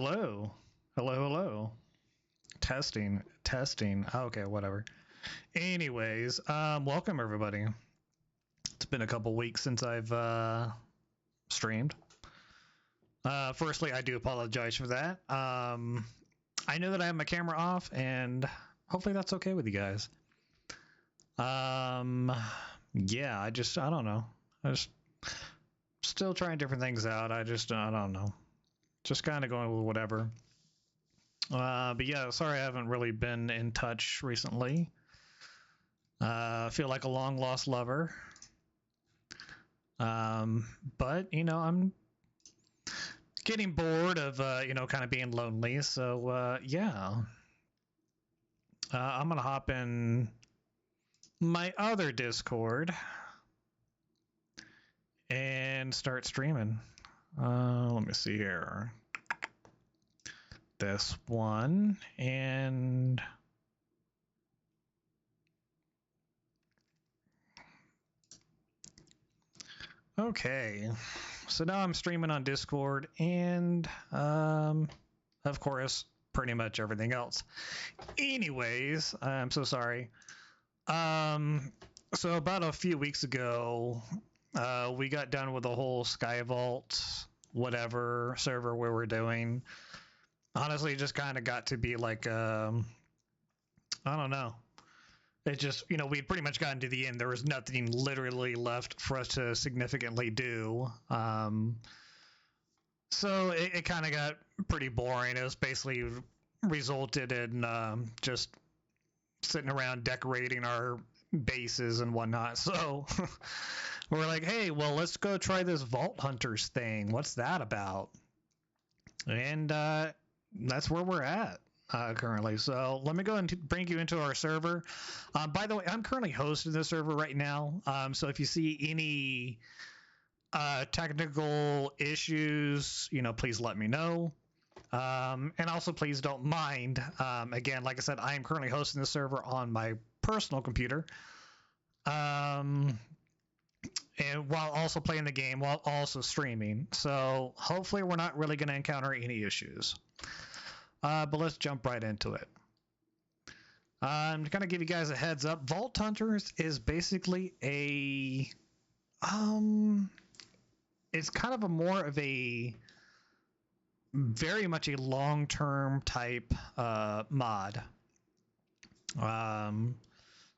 Hello. Hello, hello. Testing, testing. Okay, whatever. Anyways, welcome everybody. It's been a couple weeks since I've streamed. Firstly, I do apologize for that. I know that I have my camera off, and hopefully that's okay with you guys. Yeah, I don't know. I just still trying different things out. I don't know. Just kind of going with whatever. But yeah, sorry I haven't really been in touch recently. I feel like a long lost lover. But you know, I'm getting bored of kind of being lonely. So yeah, I'm gonna hop in my other Discord and start streaming. Let me see here. This one, and okay, so now I'm streaming on Discord and of course pretty much everything else. Anyways, I'm so sorry. So about a few weeks ago, we got done with the whole Skyvault whatever server we were doing. Honestly, it just kind of got to be like, I don't know. It just, we'd pretty much gotten to the end. There was nothing literally left for us to significantly do. So it kind of got pretty boring. It was basically resulted in just sitting around decorating our bases and whatnot. So we're like, hey, well, let's go try this Vault Hunters thing. What's that about? And that's where we're at currently. So let me go and bring you into our server. By the way, I'm currently hosting the server right now. So if you see any technical issues, please let me know. And also please don't mind. Again, like I said, I am currently hosting the server on my personal computer. And while also playing the game, while also streaming. So hopefully we're not really going to encounter any issues. But let's jump right into it. I'm going to give you guys a heads up. Vault Hunters is basically it's kind of more of a very much a long-term type mod.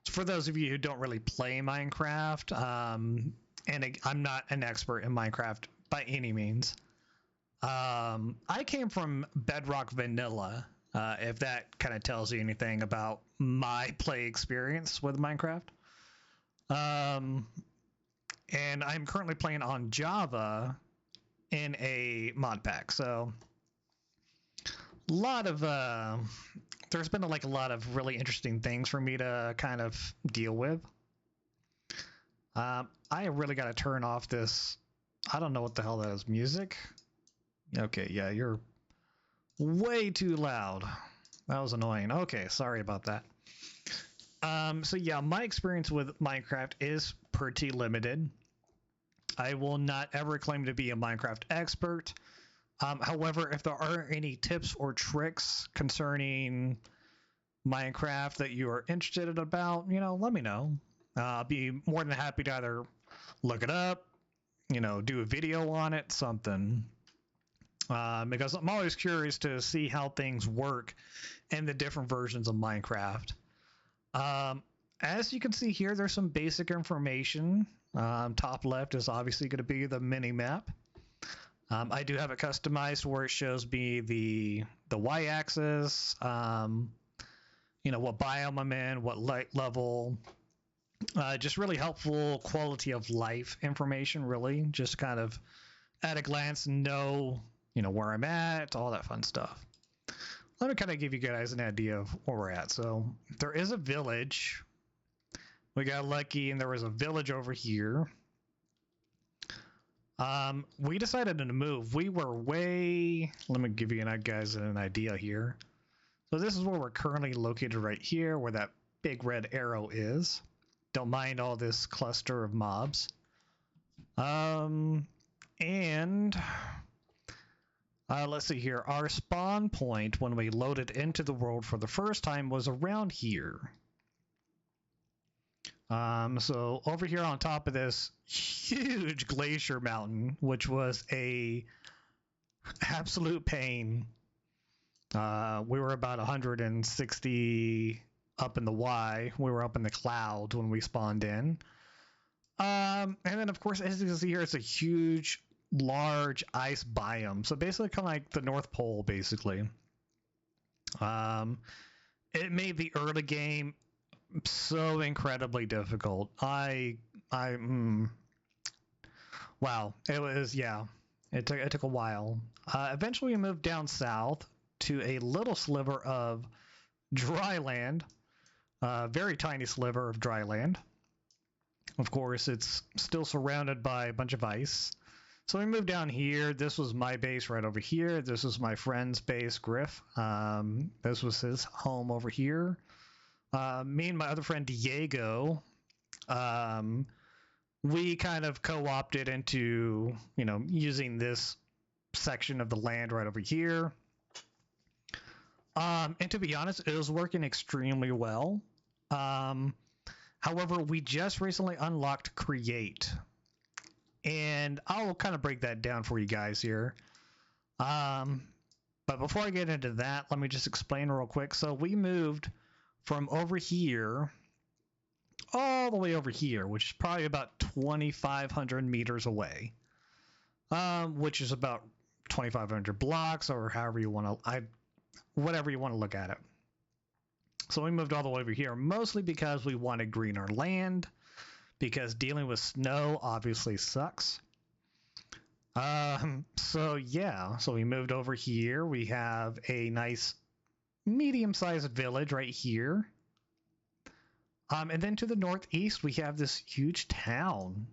For those of you who don't really play Minecraft, and I'm not an expert in Minecraft by any means. I came from Bedrock Vanilla, if that kind of tells you anything about my play experience with Minecraft. And I'm currently playing on Java in a mod pack. So a lot of there's been a lot of really interesting things for me to kind of deal with. I really got to turn off this. I don't know what the hell that is. Music? Okay, yeah, you're way too loud. That was annoying. Okay, sorry about that. So yeah, my experience with Minecraft is pretty limited. I will not ever claim to be a Minecraft expert. However, if there are any tips or tricks concerning Minecraft that you are interested about, let me know. I'll be more than happy to either look it up, do a video on it, something. Because I'm always curious to see how things work in the different versions of Minecraft. As you can see here, there's some basic information. Top left is obviously going to be the mini map. I do have it customized where it shows me the y-axis, what biome I'm in, what light level, just really helpful quality of life information, really. Just kind of at a glance know, where I'm at, all that fun stuff. Let me kind of give you guys an idea of where we're at. So there is a village. We got lucky and there was a village over here. We decided to move. We were let me give you guys an idea here. So this is where we're currently located right here, where that big red arrow is. Don't mind all this cluster of mobs. And Let's see here. Our spawn point when we loaded into the world for the first time was around here. So over here on top of this huge glacier mountain, which was a absolute pain. We were about 160 up in the Y. We were up in the clouds when we spawned in. And then, of course, as you can see here, it's a huge, large ice biome. So basically kind of like the North Pole, basically. It made the early game so incredibly difficult. Wow. It was, yeah. It took a while. Eventually, we moved down south to a little sliver of dry land. Very tiny sliver of dry land. Of course, it's still surrounded by a bunch of ice. So we moved down here. This was my base right over here. This was my friend's base, Griff. This was his home over here. Me and my other friend, Diego, we kind of co-opted into, using this section of the land right over here. And to be honest, it was working extremely well. However, we just recently unlocked Create. And I'll kind of break that down for you guys here. But before I get into that, let me just explain real quick. So we moved from over here all the way over here, which is probably about 2,500 meters away, which is about 2,500 blocks, or however you want to, whatever you want to look at it. So we moved all the way over here, mostly because we wanted greener land, because dealing with snow obviously sucks. So we moved over here. We have a nice medium-sized village right here. And then to the northeast, we have this huge town.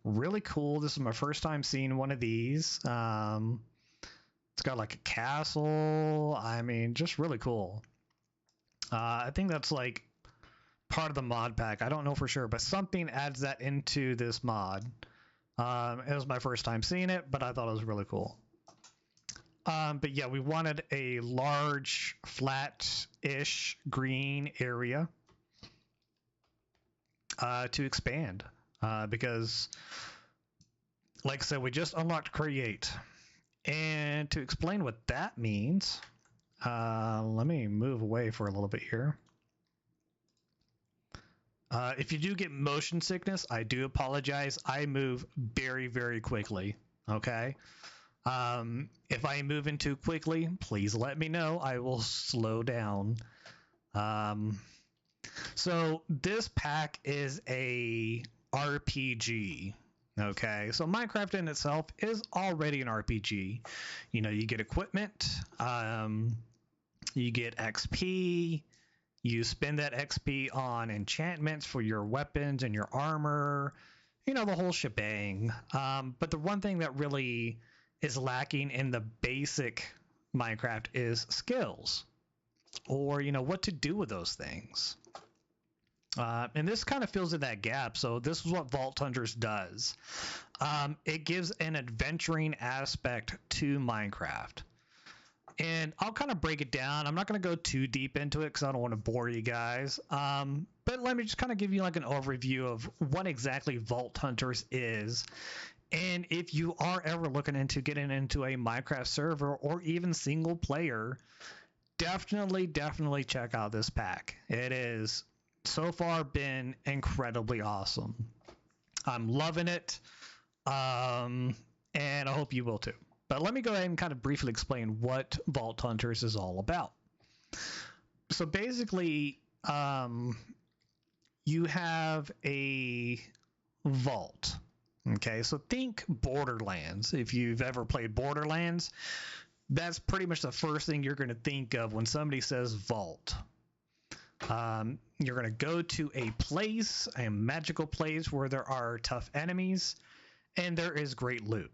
Really cool. This is my first time seeing one of these. It's got like a castle. I mean, just really cool. I think that's like part of the mod pack. I don't know for sure, but something adds that into this mod. It was my first time seeing it, but I thought it was really cool. But yeah, we wanted a large, flat-ish green area to expand. Because, like I said, we just unlocked Create. And to explain what that means, let me move away for a little bit here. If you do get motion sickness, I do apologize. I move very, very quickly, okay? If I move in too quickly, please let me know. I will slow down. So this pack is a RPG, okay? So Minecraft in itself is already an RPG. You get equipment, you get XP, you spend that XP on enchantments for your weapons and your armor, the whole shebang. But the one thing that really is lacking in the basic Minecraft is skills, or, what to do with those things. And this kind of fills in that gap. So this is what Vault Hunters does. It gives an adventuring aspect to Minecraft. And I'll kind of break it down. I'm not going to go too deep into it because I don't want to bore you guys. But let me just kind of give you like an overview of what exactly Vault Hunters is. And if you are ever looking into getting into a Minecraft server or even single player, definitely check out this pack. It is so far been incredibly awesome. I'm loving it. And I hope you will too. But let me go ahead and kind of briefly explain what Vault Hunters is all about. So basically, you have a vault. Okay, so think Borderlands. If you've ever played Borderlands, that's pretty much the first thing you're going to think of when somebody says vault. You're going to go to a place, a magical place where there are tough enemies and there is great loot.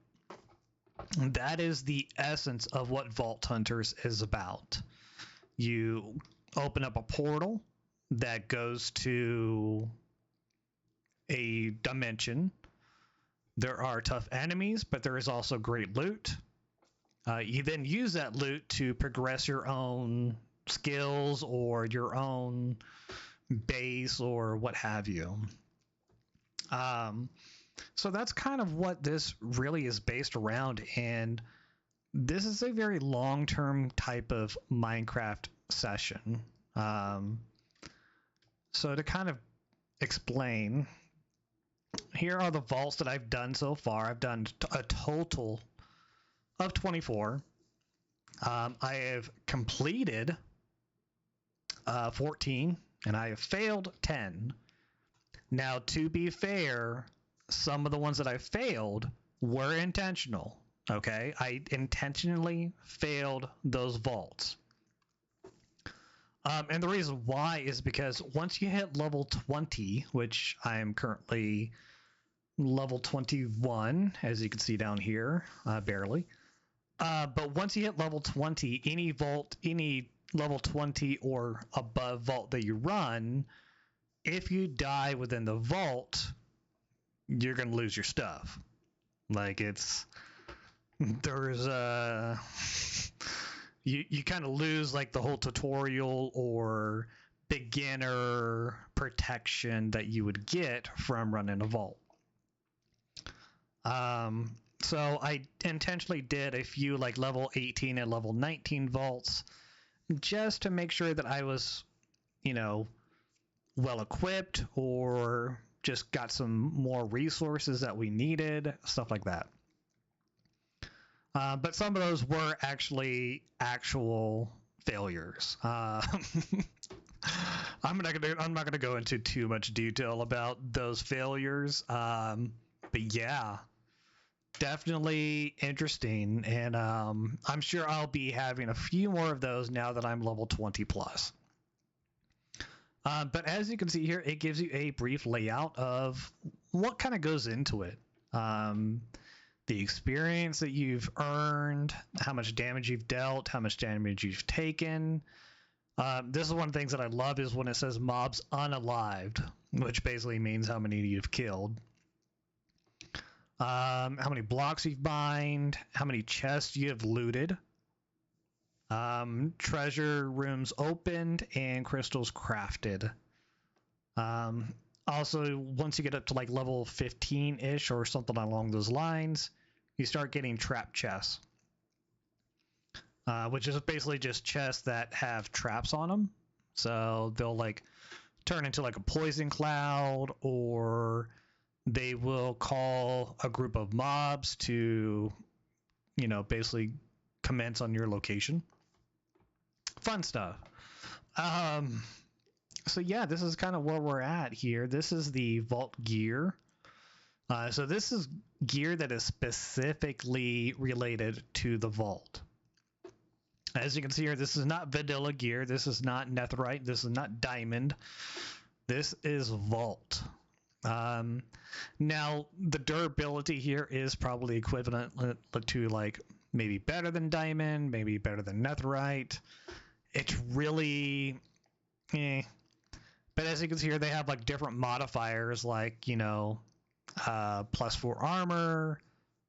That is the essence of what Vault Hunters is about. You open up a portal that goes to a dimension. There are tough enemies, but there is also great loot. You then use that loot to progress your own skills or your own base or what have you. So that's kind of what this really is based around, and this is a very long-term type of Minecraft session. So to kind of explain, here are the vaults that I've done so far. I've done a total of 24. I have completed 14, and I have failed 10. Now, to be fair, some of the ones that I failed were intentional. Okay, I intentionally failed those vaults. And the reason why is because once you hit level 20, which I am currently level 21, as you can see down here, barely. But once you hit level 20, any vault, any level 20 or above vault that you run, if you die within the vault, you're going to lose your stuff. Like there's you kind of lose like the whole tutorial or beginner protection that you would get from running a vault. So I intentionally did a few like level 18 and level 19 vaults just to make sure that I was, well equipped or just got some more resources that we needed, stuff like that. But some of those were actually actual failures. I'm not gonna go into too much detail about those failures. But yeah, definitely interesting, and I'm sure I'll be having a few more of those now that I'm level 20 plus. But as you can see here, it gives you a brief layout of what kind of goes into it. The experience that you've earned, how much damage you've dealt, how much damage you've taken. This is one of the things that I love is when it says mobs unalived, which basically means how many you've killed. How many blocks you've mined, how many chests you have looted. Treasure rooms opened and crystals crafted. Also, once you get up to like level 15-ish or something along those lines, you start getting trap chests, which is basically just chests that have traps on them. So they'll like turn into like a poison cloud, or they will call a group of mobs to, basically commence on your location. Fun stuff. So yeah, this is kind of where we're at here. This is the vault gear. So this is gear that is specifically related to the vault. As you can see here, this is not vanilla gear. This is not netherite. This is not diamond. This is vault. Now, the durability here is probably equivalent to like maybe better than diamond, maybe better than netherite. It's really But as you can see here, they have like different modifiers like, +4 armor,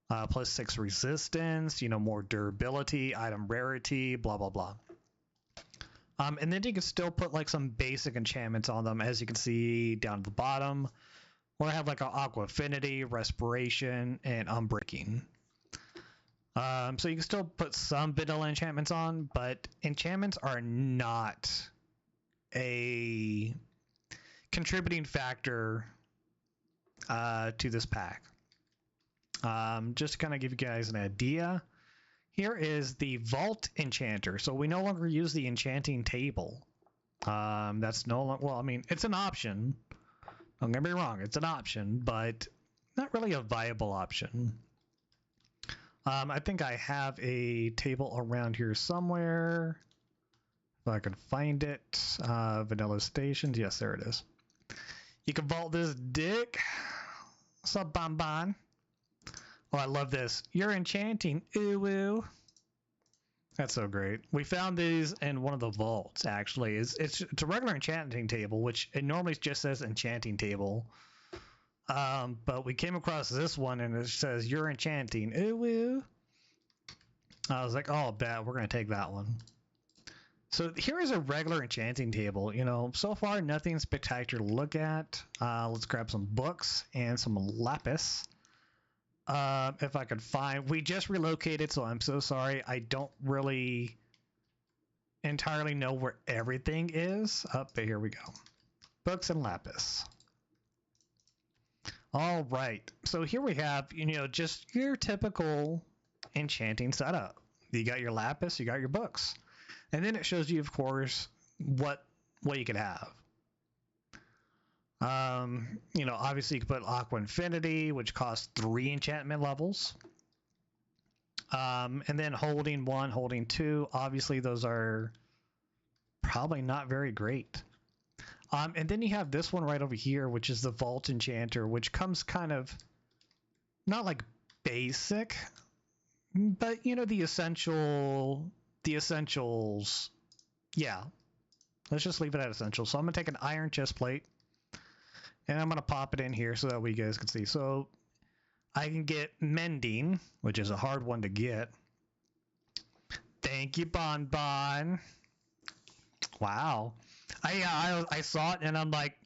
+6 resistance, more durability, item rarity, blah, blah, blah. And then you can still put like some basic enchantments on them, as you can see down at the bottom, where I have like an aqua affinity, respiration, and unbreaking. So you can still put some vanilla enchantments on, but enchantments are not a contributing factor to this pack. Just to kind of give you guys an idea, here is the Vault Enchanter. So we no longer use the enchanting table. That's no longer, well, I mean, it's an option. Don't get me wrong, it's an option, but not really a viable option. I think I have a table around here somewhere. If I can find it. Vanilla Stations. Yes, there it is. You can vault this dick. What's up, Bon? Oh, I love this. You're enchanting. Ooh, woo. That's so great. We found these in one of the vaults, actually. It's a regular enchanting table, which it normally just says enchanting table. But we came across this one, and it says, you're enchanting. Ooh, woo. I was like, oh, bet we're going to take that one. So here is a regular enchanting table. You know, so far nothing spectacular to look at. Let's grab some books and some lapis. If I could find, we just relocated, so I'm so sorry. I don't really entirely know where everything is. But here we go. Books and lapis. All right. So here we have, you know, just your typical enchanting setup. You got your lapis, you got your books. And then it shows you, of course, what you could have. You know, obviously you could put Aqua Infinity, which costs 3 enchantment levels. And then holding 1, holding 2. Obviously those are probably not very great. And then you have this one right over here, which is the Vault Enchanter, which comes kind of not like basic, but you know, the essentials. Yeah, let's just leave it at essential. So I'm gonna take an iron chest plate and I'm gonna pop it in here so that we guys can see. So I can get mending, which is a hard one to get. Thank you, Bon Bon. Wow. I saw it and I'm like,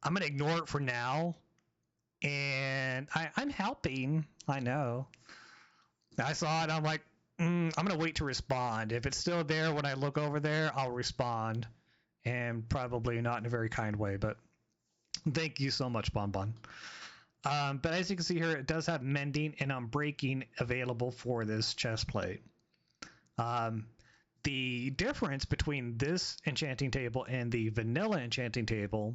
I'm gonna ignore it for now. And I'm helping. I know. I saw it. I'm like, I'm gonna wait to respond. If it's still there when I look over there, I'll respond, and probably not in a very kind way. But thank you so much, Bon Bon. But as you can see here, it does have mending and unbreaking available for this chest plate. The difference between this enchanting table and the vanilla enchanting table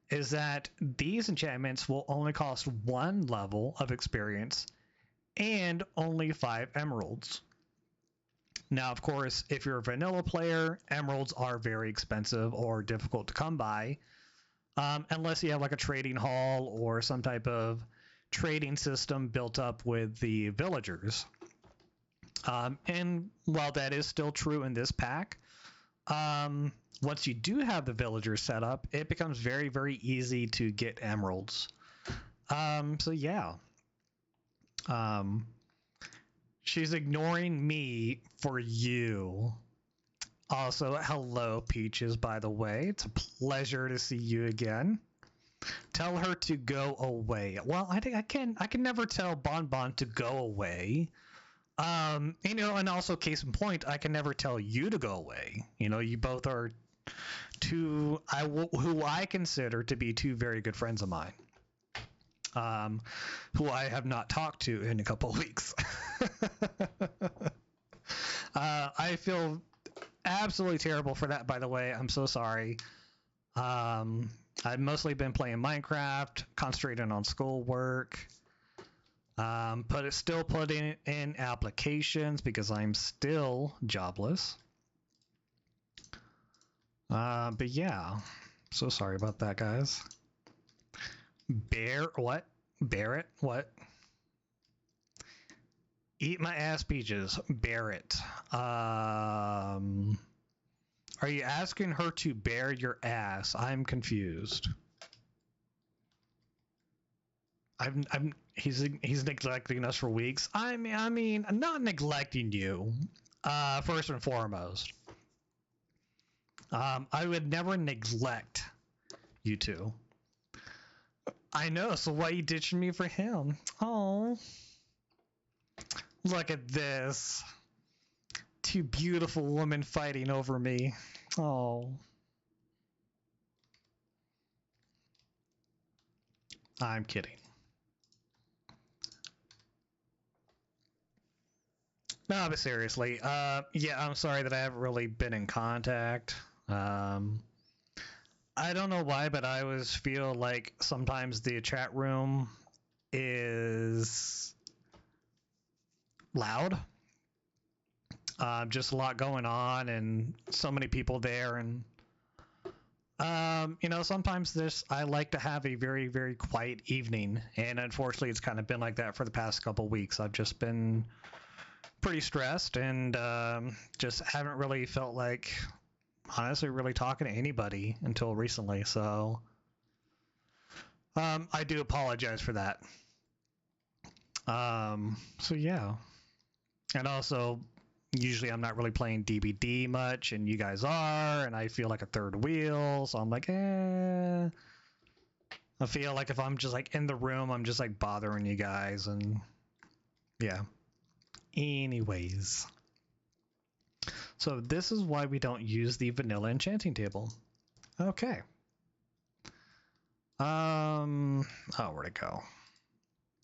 is that these enchantments will only cost 1 level of experience and only 5 emeralds. Now, of course, if you're a vanilla player, emeralds are very expensive or difficult to come by, unless you have like a trading hall or some type of trading system built up with the villagers. And while that is still true in this pack, once you do have the villagers set up, it becomes very, very easy to get emeralds. So yeah. She's ignoring me for you. Also, hello, Peaches, by the way. It's a pleasure to see you again. Tell her to go away. Well, I think I can never tell Bon Bon to go away. You know, and also case in point, I can never tell you to go away. You know, you both are who I consider to be 2 very good friends of mine. Who I have not talked to in a couple of weeks. I feel absolutely terrible for that, by the way. I'm so sorry. I've mostly been playing Minecraft, concentrating on schoolwork, but it's still putting in applications because I'm still jobless. But yeah, so sorry about that, guys. What? Barrett? What? Eat my ass, Peaches. Barrett. Are you asking her to bear your ass? I'm confused. He's neglecting us for weeks. I mean, I'm not neglecting you. First and foremost. I would never neglect you two. I know, so why are you ditching me for him? Oh. Look at this. 2 beautiful women fighting over me. Oh. I'm kidding. No, but seriously, yeah, I'm sorry that I haven't really been in contact. I don't know why, but I always feel like sometimes the chat room is loud. Just a lot going on and so many people there. And, you know, sometimes I like to have a very, very quiet evening. And unfortunately, it's kind of been like that for the past couple weeks. I've just been pretty stressed and just haven't really felt like, honestly, really talking to anybody until recently. So I do apologize for that. So yeah. And also, usually I'm not really playing DBD much, and you guys are, and I feel like a third wheel, so I'm like, I feel like if I'm just like in the room, I'm just like bothering you guys, and yeah. Anyways. So this is why we don't use the vanilla enchanting table. Okay. Oh, where'd it go?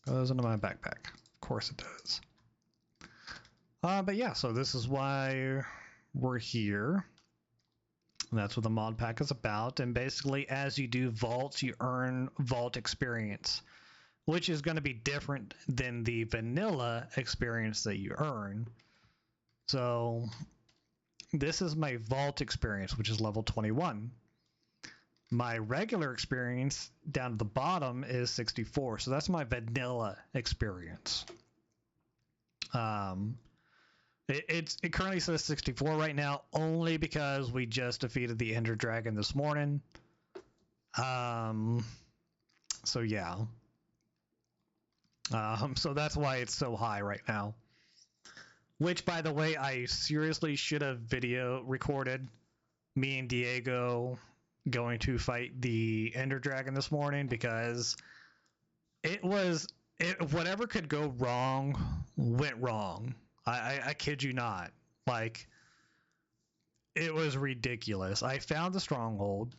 Goes into my backpack. Of course it does. But yeah, so this is why we're here. And that's what the mod pack is about. And basically, as you do vaults, you earn vault experience, which is going to be different than the vanilla experience that you earn. So this is my vault experience, which is level 21. My regular experience down at the bottom is 64. So that's my vanilla experience. It currently says 64 right now, only because we just defeated the Ender Dragon this morning. So yeah. So that's why it's so high right now. Which, by the way, I seriously should have video recorded me and Diego going to fight the Ender Dragon this morning, because whatever could go wrong went wrong. I kid you not. Like, it was ridiculous. I found the stronghold,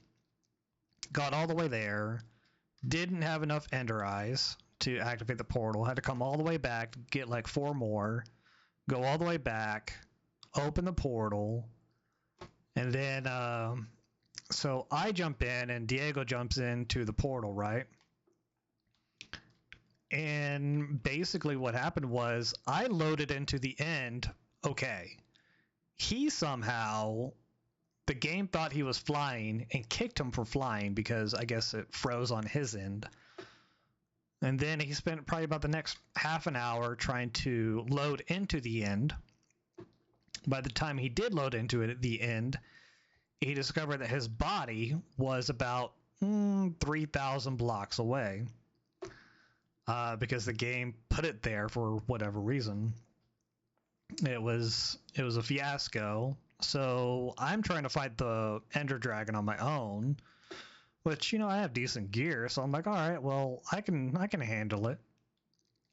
got all the way there, didn't have enough Ender Eyes to activate the portal, had to come all the way back, get like 4 more, go all the way back, open the portal, and then so I jump in and Diego jumps into the portal, right? And basically what happened was I loaded into the end okay. He somehow, the game thought he was flying and kicked him for flying because I guess it froze on his end. And then he spent probably about the next half an hour trying to load into the end. By the time he did load into it at the end, he discovered that his body was about 3,000 blocks away. Because the game put it there for whatever reason. It was a fiasco. So I'm trying to fight the Ender Dragon on my own, which, I have decent gear, so I'm like, all right, well, I can handle it.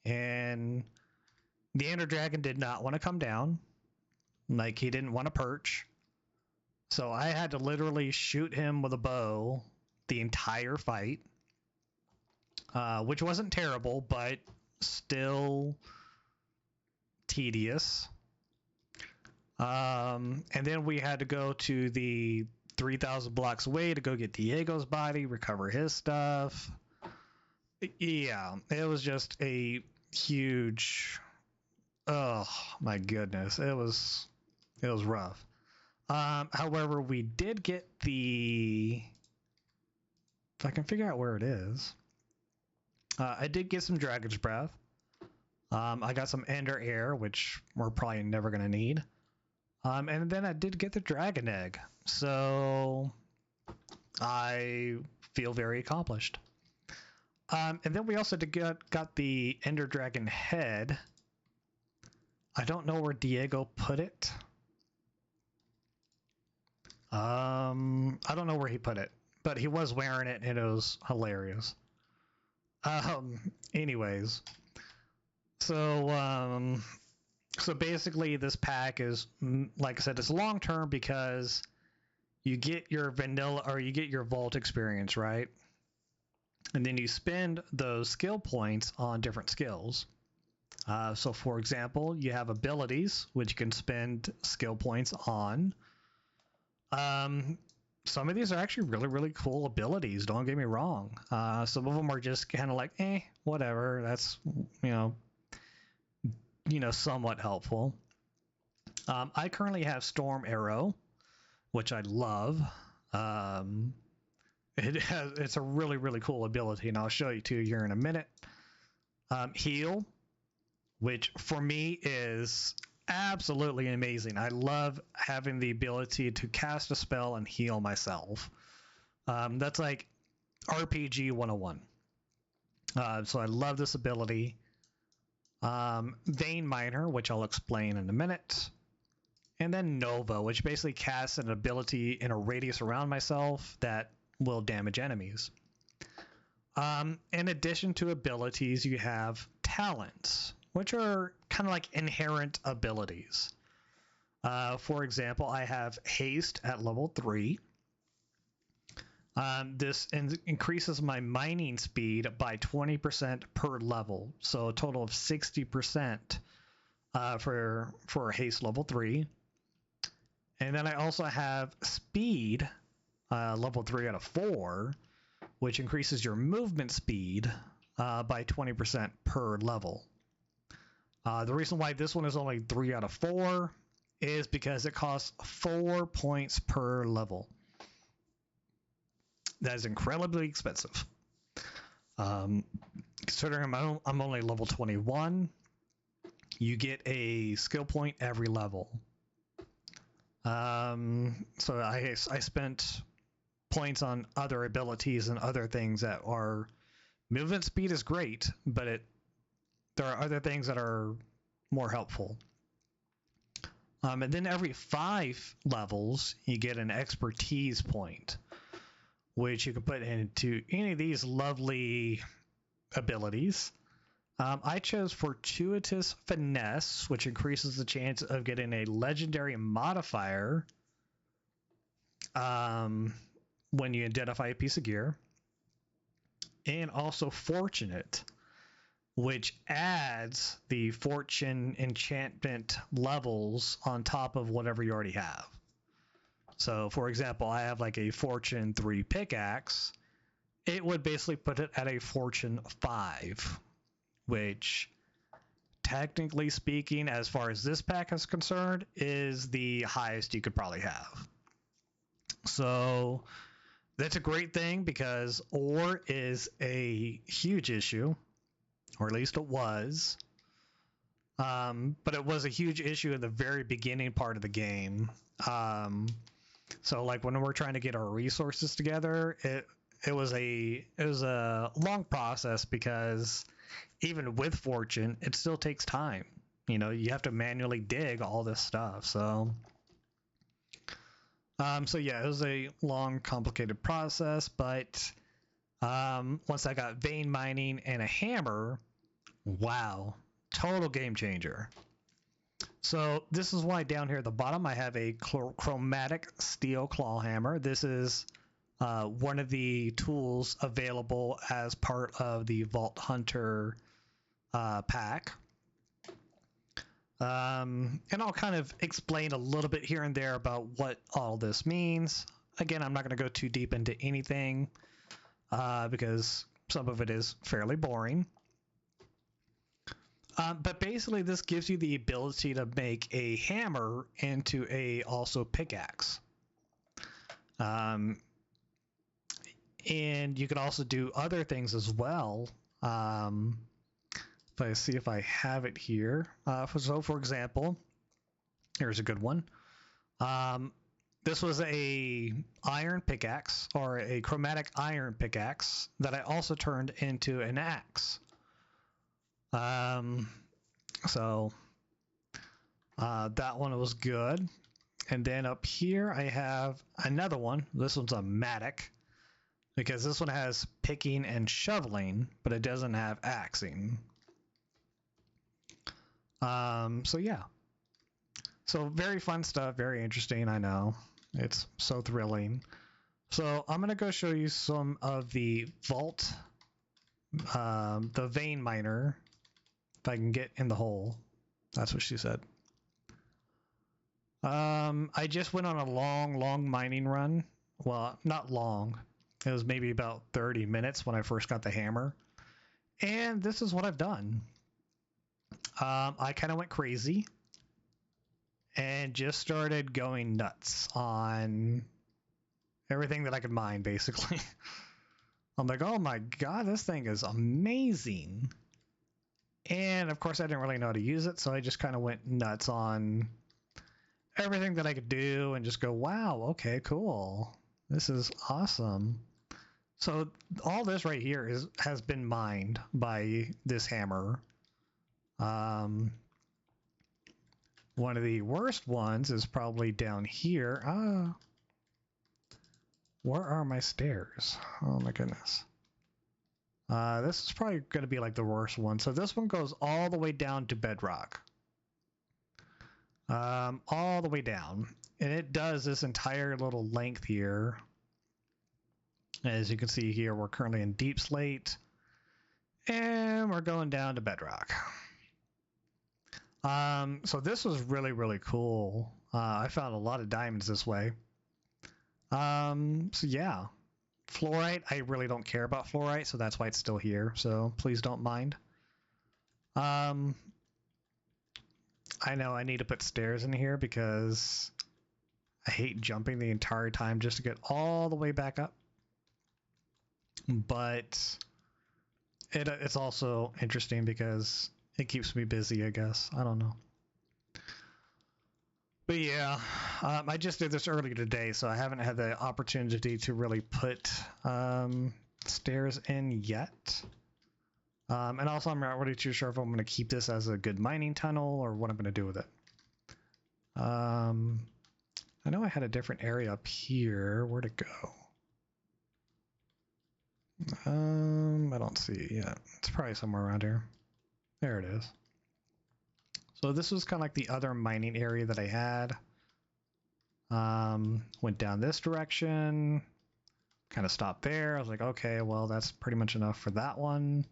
And the Ender Dragon did not want to come down. Like, he didn't want to perch. So I had to literally shoot him with a bow the entire fight. Which wasn't terrible, but still tedious. And then we had to go to the 3,000 blocks away to go get Diego's body, recover his stuff. Yeah, it was just a huge... Oh, my goodness. It was rough. However, we did get the... If I can figure out where it is... I did get some Dragon's Breath. I got some Ender Air, which we're probably never going to need. And then I did get the Dragon Egg. So I feel very accomplished. And then we also got the Ender Dragon head. I don't know where Diego put it. I don't know where he put it, but he was wearing it and it was hilarious. Anyways, so basically this pack is, like I said, it's long term because you get your vanilla or you get your vault experience, right? And then you spend those skill points on different skills. So for example, you have abilities, which you can spend skill points on. Some of these are actually really, really cool abilities. Don't get me wrong. Some of them are just kind of like, whatever. That's, somewhat helpful. I currently have Storm Arrow, which I love. It's a really, really cool ability, and I'll show you two here in a minute. Heal, which for me is absolutely amazing. I love having the ability to cast a spell and heal myself. That's like RPG 101. So I love this ability. Vein Miner, which I'll explain in a minute. And then Nova, which basically casts an ability in a radius around myself that will damage enemies. In addition to abilities, you have talents, which are kind of like inherent abilities. For example, I have Haste at level 3. This increases my mining speed by 20% per level, so a total of 60% for Haste level 3. And then I also have Speed, level 3 out of 4, which increases your movement speed by 20% per level. The reason why this one is only 3 out of 4 is because it costs 4 points per level. That is incredibly expensive. Considering I'm only level 21, you get a skill point every level. So I spent points on other abilities and other things that are movement speed is great, but there are other things that are more helpful. And then every 5 levels, you get an expertise point, which you can put into any of these lovely abilities. I chose Fortuitous Finesse, which increases the chance of getting a legendary modifier when you identify a piece of gear. And also Fortunate, which adds the fortune enchantment levels on top of whatever you already have. So, for example, I have like a Fortune 3 pickaxe. It would basically put it at a Fortune 5, which, technically speaking, as far as this pack is concerned, is the highest you could probably have. So, that's a great thing because ore is a huge issue, or at least it was. But it was a huge issue in the very beginning part of the game. So like when we're trying to get our resources together, it was a long process because even with fortune, it still takes time. You know, you have to manually dig all this stuff. So yeah, it was a long, complicated process, but once I got vein mining and a hammer, wow, total game changer. So this is why down here at the bottom I have a chromatic steel claw hammer. This is one of the tools available as part of the Vault Hunter pack. And I'll kind of explain a little bit here and there about what all this means. Again, I'm not going to go too deep into anything because some of it is fairly boring. But basically, this gives you the ability to make a hammer into a also pickaxe. And you can also do other things as well. If I see if I have it here. So, for example, here's a good one. This was a iron pickaxe, or a chromatic iron pickaxe, that I also turned into an axe. So that one was good. And then up here I have another one. This one's a Matic, because this one has picking and shoveling, but it doesn't have axing. So yeah. So very fun stuff, very interesting, I know. It's so thrilling. So I'm going to go show you some of the vault, the vein miner. If I can get in the hole. That's what she said. I just went on a long mining run. Well, not long. It was maybe about 30 minutes when I first got the hammer. And this is what I've done. I kind of went crazy and just started going nuts on everything that I could mine, basically. I'm like, oh my god, this thing is amazing. And of course I didn't really know how to use it, so I just kind of went nuts on everything that I could do and just go, wow, okay, cool. This is awesome. So all this right here has been mined by this hammer. One of the worst ones is probably down here. Where are my stairs? Oh my goodness. This is probably going to be like the worst one. So this one goes all the way down to bedrock. All the way down. And it does this entire little length here. As you can see here, we're currently in deep slate. And we're going down to bedrock. So this was really, really cool. I found a lot of diamonds this way. So yeah. Fluorite, I really don't care about fluorite, so that's why it's still here. So please don't mind. I know I need to put stairs in here because I hate jumping the entire time just to get all the way back up. But it's also interesting because it keeps me busy, I guess. I don't know. But yeah, I just did this earlier today, so I haven't had the opportunity to really put stairs in yet. And also, I'm not really too sure if I'm going to keep this as a good mining tunnel or what I'm going to do with it. I know I had a different area up here. Where'd it go? I don't see it yet. It's probably somewhere around here. There it is. So this was kind of like the other mining area that I had. Went down this direction, kind of stopped there. I was like, okay, well, that's pretty much enough for that one.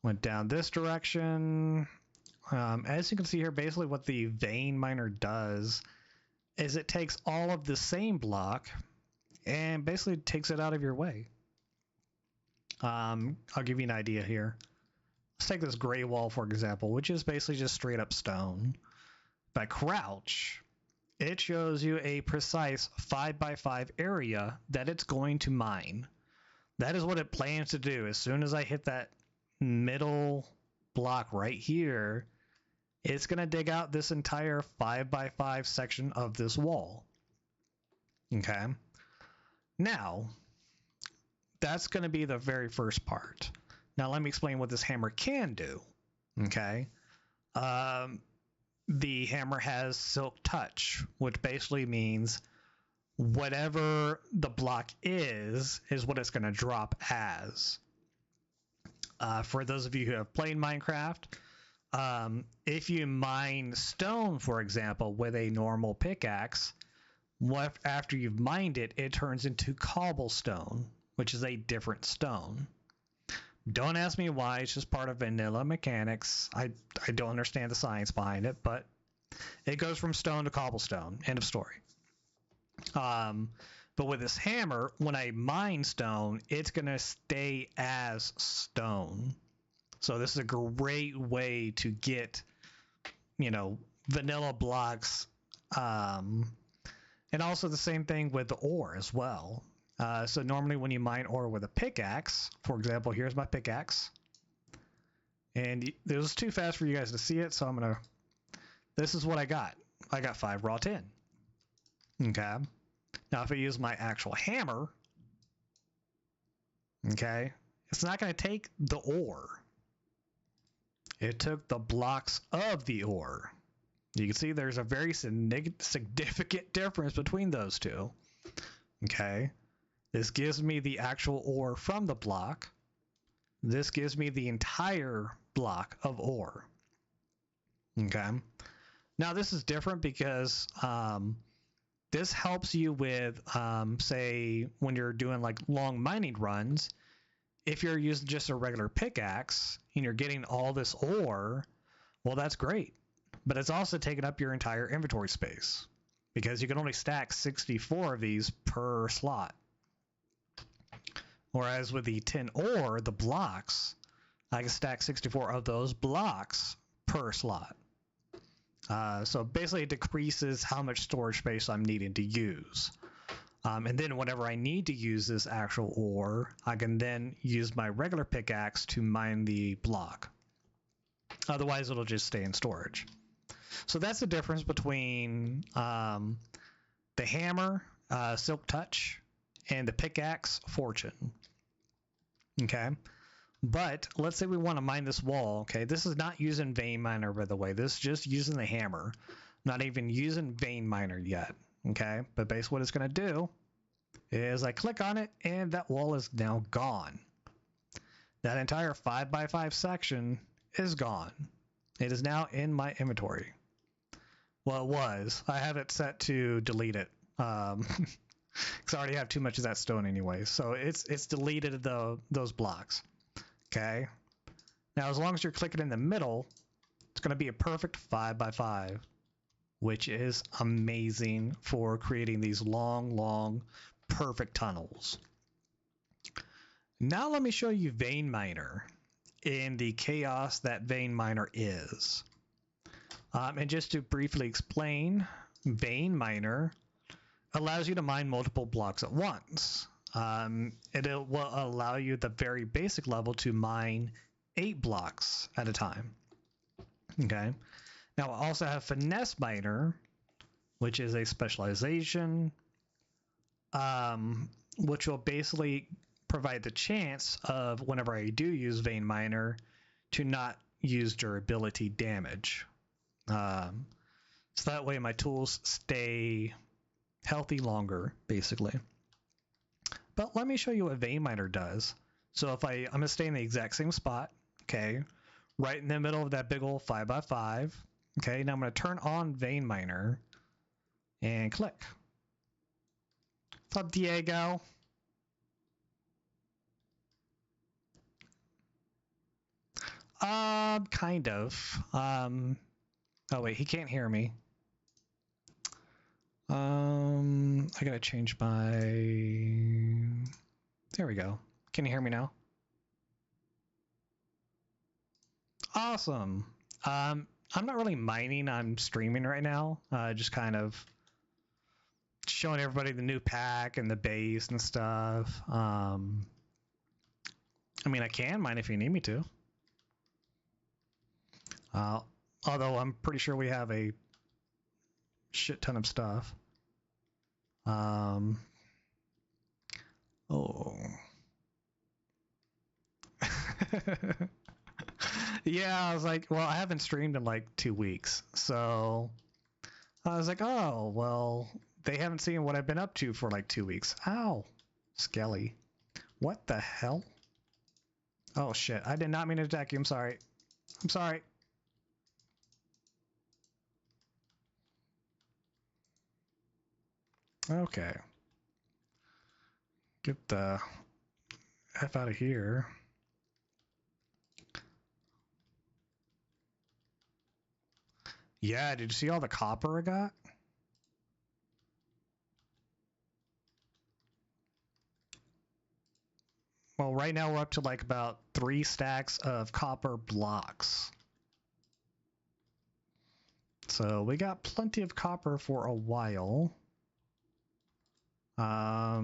Went down this direction. As you can see here, basically what the vein miner does is it takes all of the same block and basically takes it out of your way. I'll give you an idea here. Let's take this gray wall, for example, which is basically just straight up stone. If I crouch, it shows you a precise 5x5 area that it's going to mine. That is what it plans to do. As soon as I hit that middle block right here, it's going to dig out this entire 5x5 section of this wall. Okay. Now, that's going to be the very first part. Now, let me explain what this hammer can do. Okay. The hammer has Silk Touch, which basically means whatever the block is what it's going to drop as. For those of you who have played Minecraft, if you mine stone, for example, with a normal pickaxe, after you've mined it, it turns into cobblestone, which is a different stone. Don't ask me why, it's just part of vanilla mechanics. I don't understand the science behind it, but it goes from stone to cobblestone. End of story. But with this hammer, when I mine stone, it's going to stay as stone. So this is a great way to get, vanilla blocks. And also the same thing with the ore as well. So normally when you mine ore with a pickaxe, for example, here's my pickaxe. And it was too fast for you guys to see it, so this is what I got. I got 5 raw tin. Okay. Now if I use my actual hammer, okay, it's not going to take the ore. It took the blocks of the ore. You can see there's a very significant difference between those two. Okay. This gives me the actual ore from the block. This gives me the entire block of ore. Okay. Now this is different because this helps you with, say, when you're doing like long mining runs, if you're using just a regular pickaxe and you're getting all this ore, well, that's great. But it's also taking up your entire inventory space because you can only stack 64 of these per slot. Whereas with the tin ore, the blocks, I can stack 64 of those blocks per slot. So basically it decreases how much storage space I'm needing to use. And then whenever I need to use this actual ore, I can then use my regular pickaxe to mine the block. Otherwise, it'll just stay in storage. So that's the difference between the hammer, Silk Touch, and the pickaxe, Fortune. Okay. But let's say we want to mine this wall. Okay, this is not using vein miner, by the way. This is just using the hammer. Not even using vein miner yet. Okay, but basically what it's going to do is I click on it and that wall is now gone. That entire 5x5 section is gone. It is now in my inventory. Well, it was. I have it set to delete it. Because I already have too much of that stone anyway. So it's deleted those blocks. Okay. Now, as long as you're clicking in the middle, it's going to be a perfect 5x5, which is amazing for creating these long, perfect tunnels. Now let me show you Vein Miner in the chaos that Vein Miner is. And just to briefly explain, Vein Miner allows you to mine multiple blocks at once. It will allow you at the very basic level to mine 8 blocks at a time. Okay. Now I also have Finesse Miner, which is a specialization, which will basically provide the chance of whenever I do use Vein Miner to not use durability damage. So that way my tools stay healthy longer, basically. But let me show you what Vein Miner does. So if I'm going to stay in the exact same spot, okay, right in the middle of that big old 5x5. Okay, now I'm going to turn on Vein Miner and click. What's up, Diego? Kind of. Oh wait, he can't hear me. I gotta change my... There we go. Can you hear me now? Awesome. I'm not really mining, I'm streaming right now. Just kind of showing everybody the new pack and the base and stuff. I mean, I can mine if you need me to. Although I'm pretty sure we have a shit ton of stuff. Oh. Yeah, I was like, well, I haven't streamed in like 2 weeks. So I was like, oh, well, they haven't seen what I've been up to for like 2 weeks. Ow, Skelly. What the hell? Oh, shit. I did not mean to attack you. I'm sorry. I'm sorry. Okay. Get the F out of here. Yeah, did you see all the copper I got? Well, right now we're up to like about 3 stacks of copper blocks. So we got plenty of copper for a while. I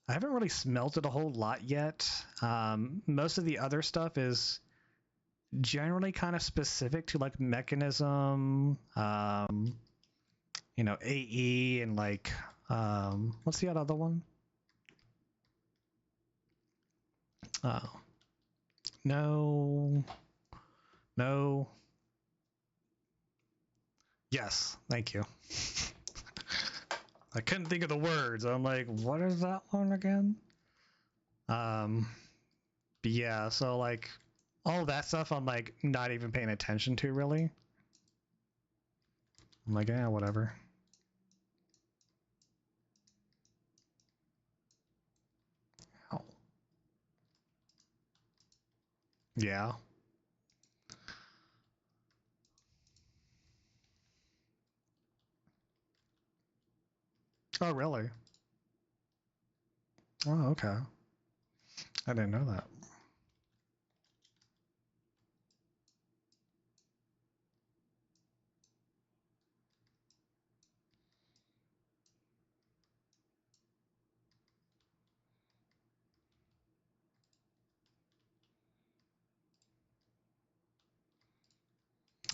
haven't really smelted a whole lot yet. Most of the other stuff is generally kind of specific to like mechanism, you know, AE and like, what's the other one? Oh, no. Yes, thank you. I couldn't think of the words. I'm like, what is that one again? But yeah, so like all that stuff I'm like not even paying attention to really. I'm like, yeah, whatever. Oh. Yeah. Oh, really? Oh, okay. I didn't know that.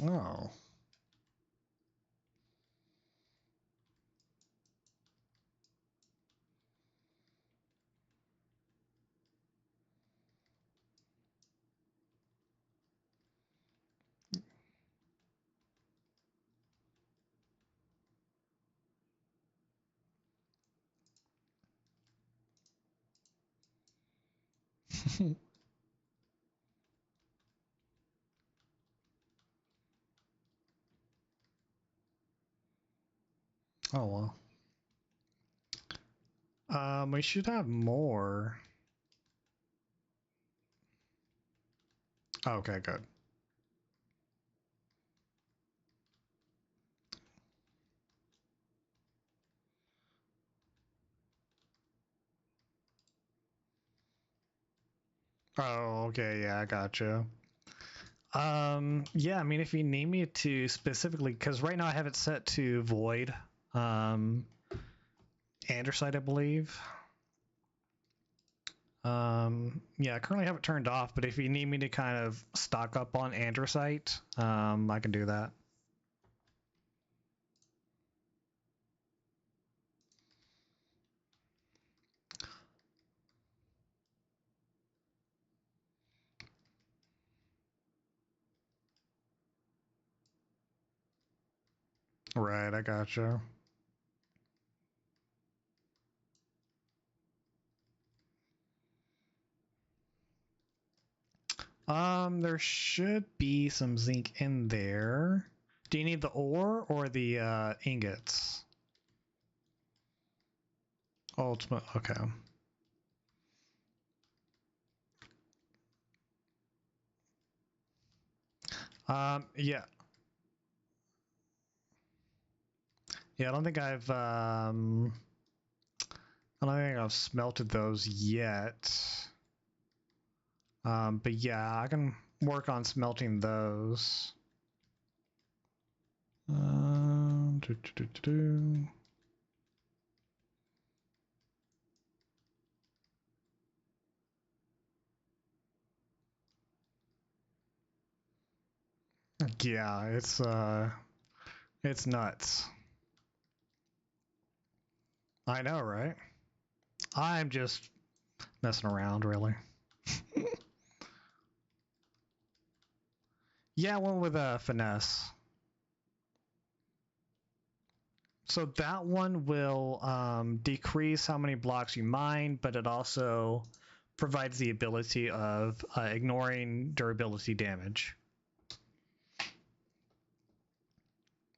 Oh. Oh well. We should have more. Okay, good. Oh, okay, yeah, I gotcha. Yeah, I mean, if you need me to specifically, because right now I have it set to void, andesite, I believe. Yeah, I currently have it turned off, but if you need me to kind of stock up on andesite, I can do that. Right, I gotcha. There should be some zinc in there. Do you need the ore or the ingots? Ultimate, okay. Yeah. Yeah, I don't think I've smelted those yet. But yeah, I can work on smelting those. Do, do, do, do, do. Yeah, it's nuts. I know, right? I'm just messing around, really. Yeah, I went with finesse. So that one will decrease how many blocks you mine, but it also provides the ability of ignoring durability damage.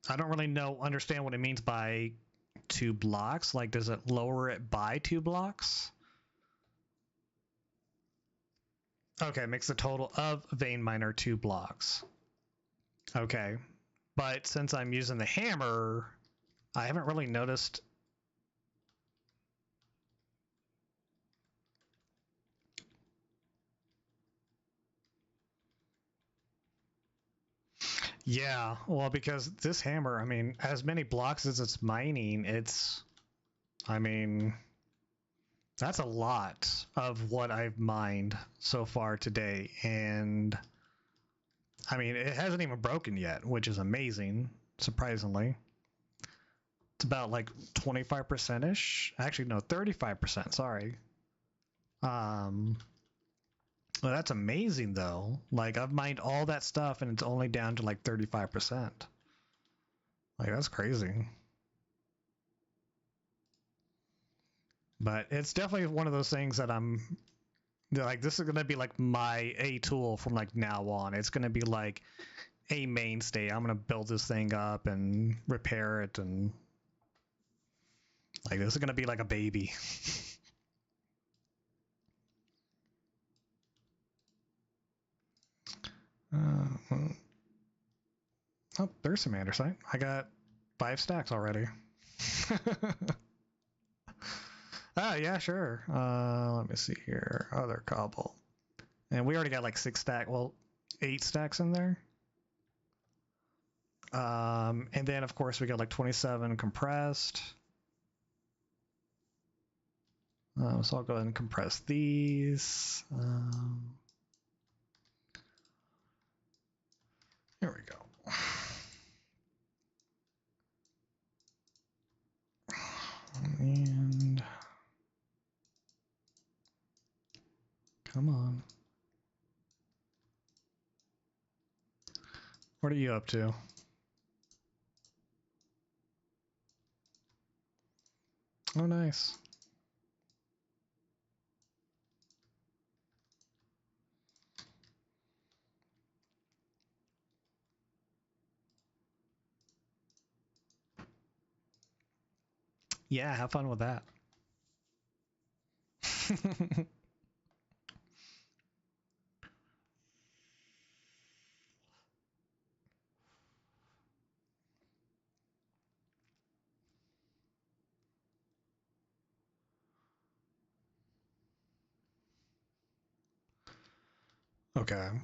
I don't really understand what it means by 2 blocks. Like, does it lower it by 2 blocks? Okay, makes the total of vein miner 2 blocks. Okay, but since I'm using the hammer, I haven't really noticed. Yeah, well, because this hammer, I mean, as many blocks as it's mining, I mean, that's a lot of what I've mined so far today. And I mean, it hasn't even broken yet, which is amazing, surprisingly. It's about like 25%-ish. Actually, no, 35%, sorry. Well, that's amazing though. Like, I've mined all that stuff and it's only down to like 35%. Like, that's crazy. But it's definitely one of those things that I'm like, this is gonna be like my A tool from like now on. It's gonna be like a mainstay. I'm gonna build this thing up and repair it, and like this is gonna be like a baby. Oh, there's some andesite. I got 5 stacks already. Ah, yeah, sure. Let me see here. Other cobble. And we already got like 8 stacks in there. And then of course we got like 27 compressed. So I'll go ahead and compress these. Here we go. And come on. What are you up to? Oh, nice. Yeah, have fun with that. Okay.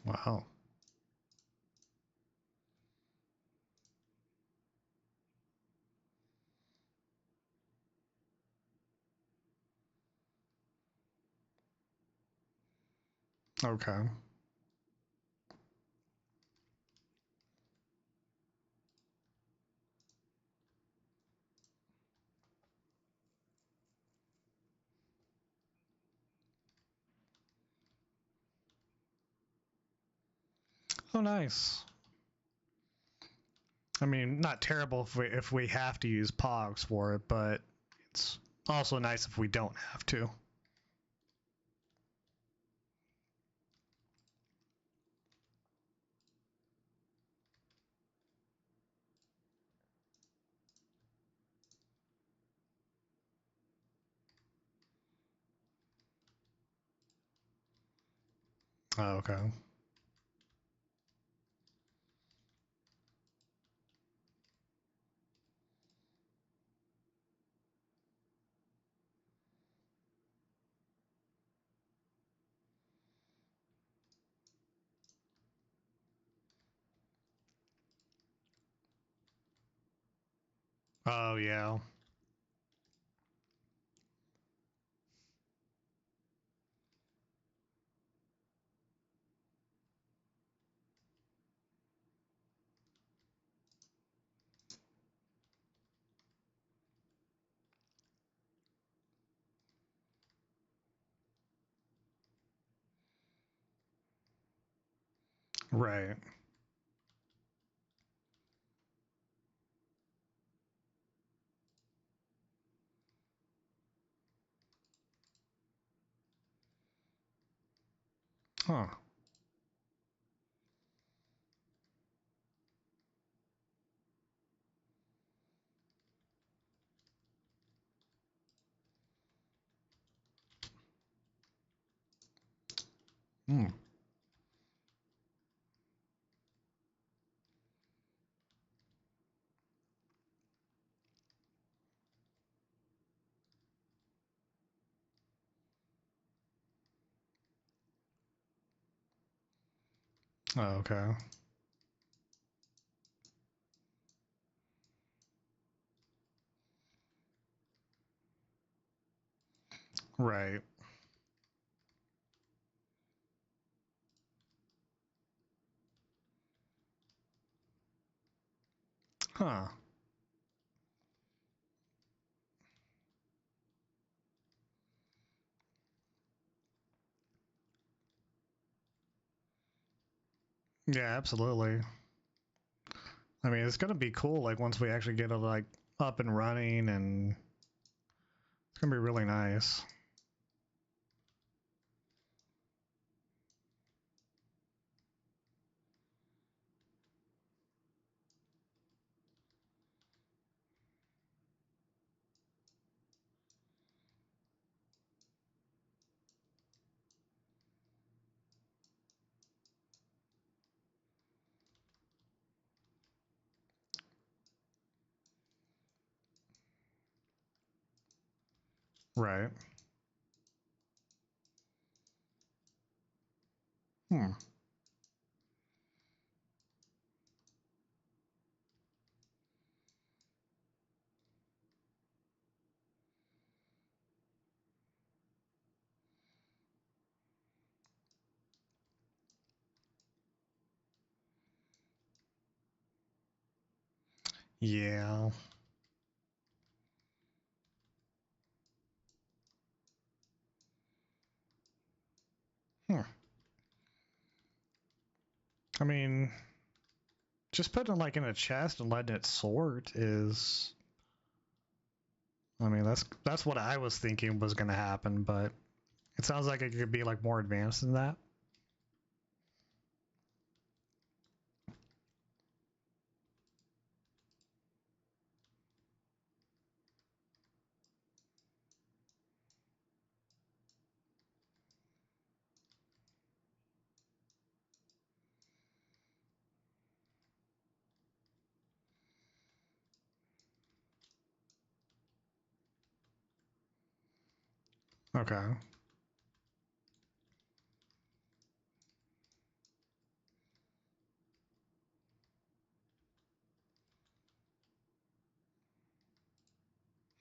Wow. Okay. Oh, nice. I mean, not terrible if we have to use Pogs for it, but it's also nice if we don't have to. Oh, okay. Oh, yeah. Right. Huh. Hmm. Oh, okay. Right. Huh. Yeah, absolutely. I mean, it's gonna be cool. Like once we actually get it like up and running, and it's gonna be really nice. Right. Hmm. Yeah. Hmm. I mean, just putting it like in a chest and letting it sort is. I mean, that's what I was thinking was gonna happen, but it sounds like it could be like more advanced than that. Okay.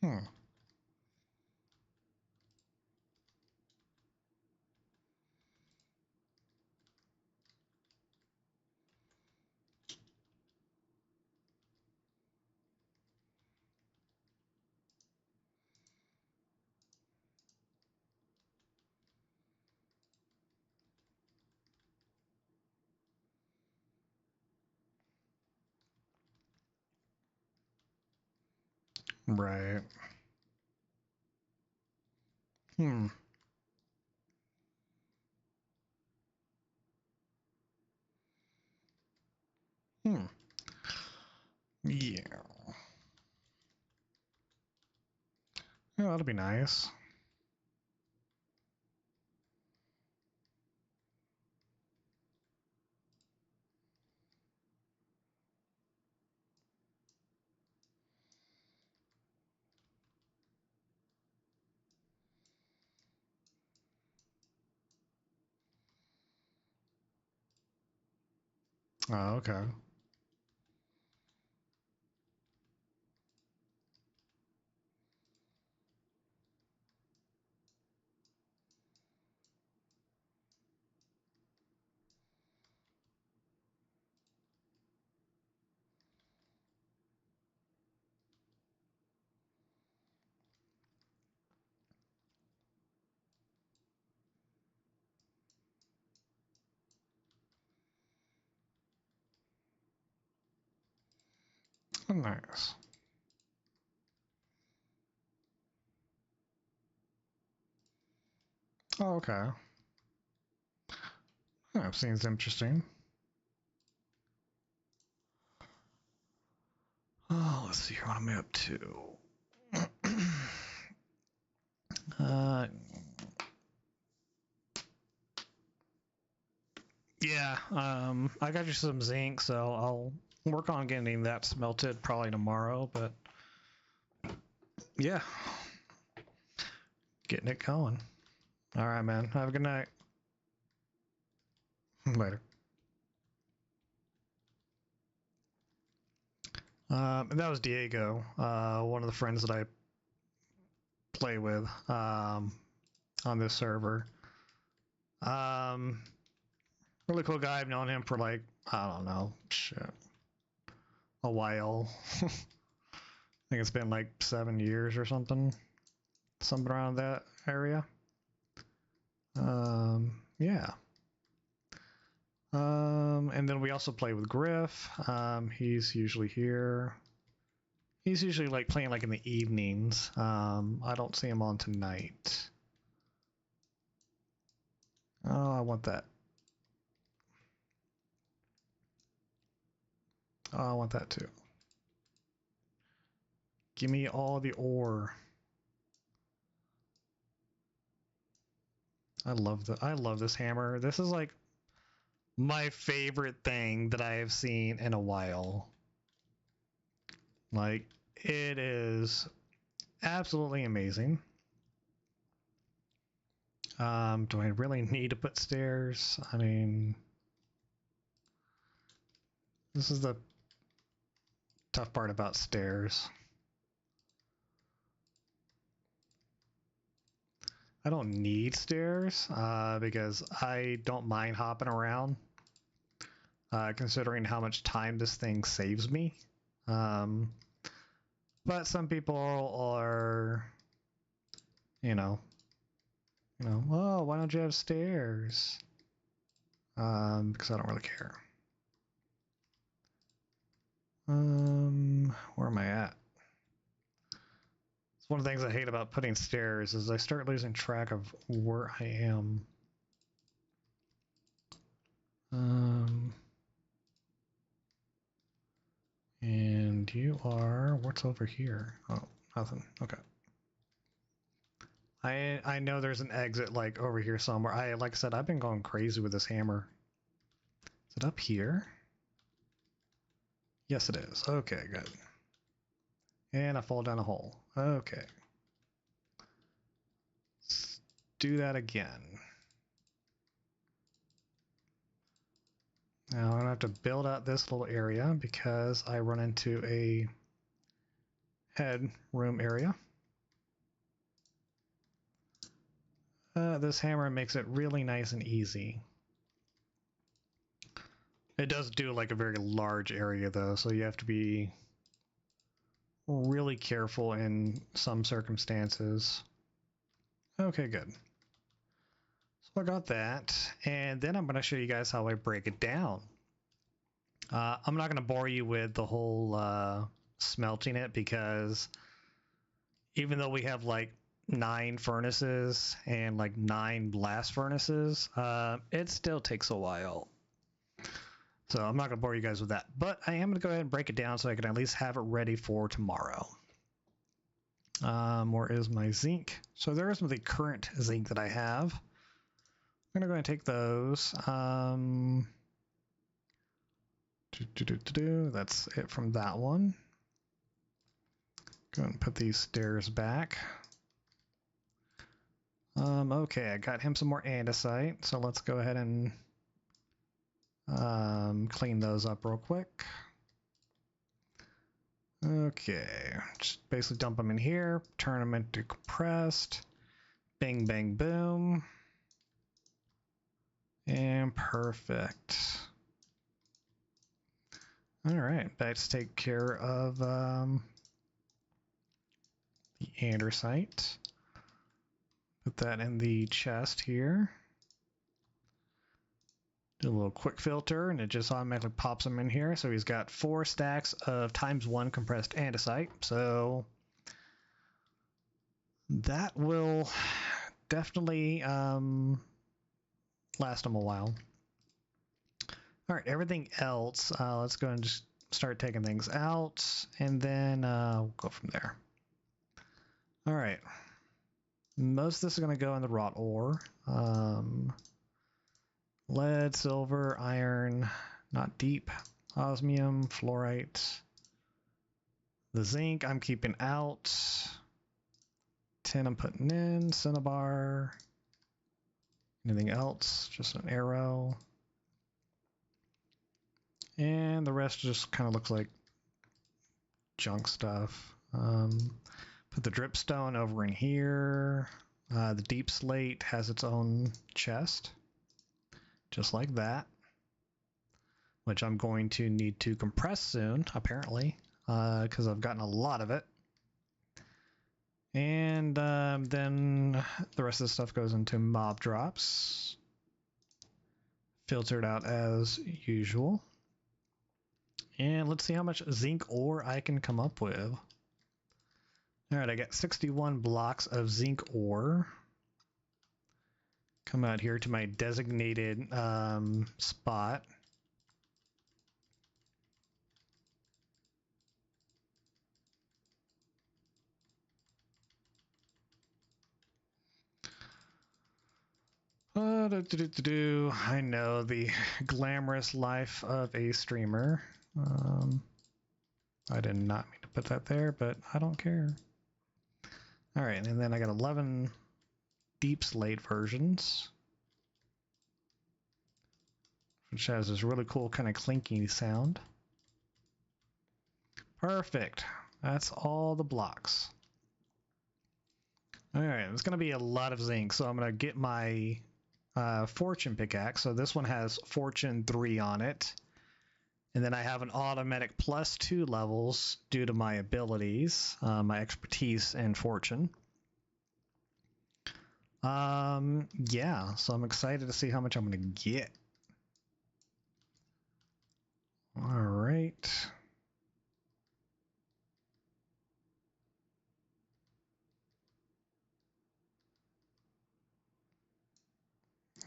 Hmm. Right. Hmm. Hmm. Yeah. Yeah, that'll be nice. Oh, okay. Nice. Oh, okay. That seems interesting. Oh, let's see here. What am I up to? uh, yeah. I got you some zinc, so I'll work on getting that smelted probably tomorrow. But yeah, getting it going. All right, man. Have a good night. Later. That was Diego, one of the friends that I play with on this server. Um, really cool guy. I've known him for like, I don't know, shit, a while. I think it's been like 7 years or something around that area. Yeah. And then we also play with Griff. He's usually here. He's usually like playing like in the evenings. I don't see him on tonight. Oh, I want that. Oh, I want that too. Give me all the ore. I love this hammer. This is like my favorite thing that I have seen in a while. Like it is absolutely amazing. Do I really need to put stairs? I mean, this is the tough part about stairs. I don't need stairs because I don't mind hopping around, considering how much time this thing saves me. But some people are, oh, why don't you have stairs? Because I don't really care. Where am I at? It's one of the things I hate about putting stairs is I start losing track of where I am. And you are, what's over here? Oh, nothing. Okay. I know there's an exit like over here somewhere. Like I said, I've been going crazy with this hammer. Is it up here? Yes, it is. Okay, good. And I fall down a hole. Okay. Let's do that again. Now I'm gonna have to build out this little area because I run into a headroom area. This hammer makes it really nice and easy. It does do like a very large area though, so you have to be really careful in some circumstances. Okay, good. So I got that, and then I'm going to show you guys how I break it down. I'm not going to bore you with the whole smelting it because even though we have like 9 furnaces and like 9 blast furnaces, it still takes a while. So I'm not going to bore you guys with that, but I am going to go ahead and break it down so I can at least have it ready for tomorrow. Where is my zinc? So there is the current zinc that I have. I'm going to go ahead and take those. That's it from that one. Go ahead and put these stairs back. Okay, I got him some more andesite, so let's go ahead and clean those up real quick. Okay, just basically dump them in here, turn them into compressed, bang, bang, boom, and perfect. All right, let's take care of the andesite. Put that in the chest here. Do a little quick filter and it just automatically pops them in here. So he's got 4 stacks of ×1 compressed andesite. So that will definitely last him a while. All right, everything else, let's go and just start taking things out and then we'll go from there. All right, most of this is going to go in the wrought ore. Lead, silver, iron, not deep, osmium, fluorite. The zinc I'm keeping out. Tin I'm putting in, cinnabar. Anything else? Just an arrow. And the rest just kind of looks like junk stuff. Put the dripstone over in here. The deep slate has its own chest. Just like that, which I'm going to need to compress soon, apparently, because I've gotten a lot of it. And then the rest of the stuff goes into mob drops, filtered out as usual. And let's see how much zinc ore I can come up with. All right, I got 61 blocks of zinc ore. Come out here to my designated spot. I know the glamorous life of a streamer. I did not mean to put that there, but I don't care. All right, and then I got 11 deep slate versions, which has this really cool kind of clinky sound. Perfect. That's all the blocks. All right, it's going to be a lot of zinc, so I'm going to get my fortune pickaxe. So this one has fortune 3 on it. And then I have an automatic +2 levels due to my abilities, my expertise and fortune. Yeah, so I'm excited to see how much I'm going to get. All right.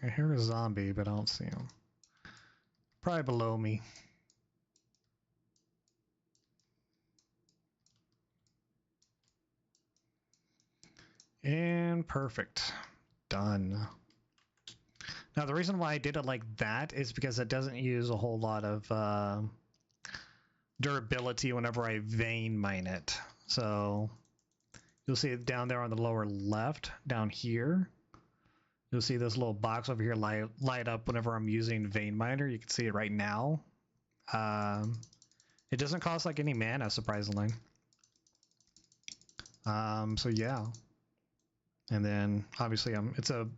I hear a zombie, but I don't see him. Probably below me. And perfect. Done. Now, the reason why I did it like that is because it doesn't use a whole lot of durability whenever I vein mine it. So you'll see it down there on the lower left, down here. You'll see this little box over here light up whenever I'm using vein miner. You can see it right now. It doesn't cost like any mana, surprisingly. So yeah. And then obviously it's a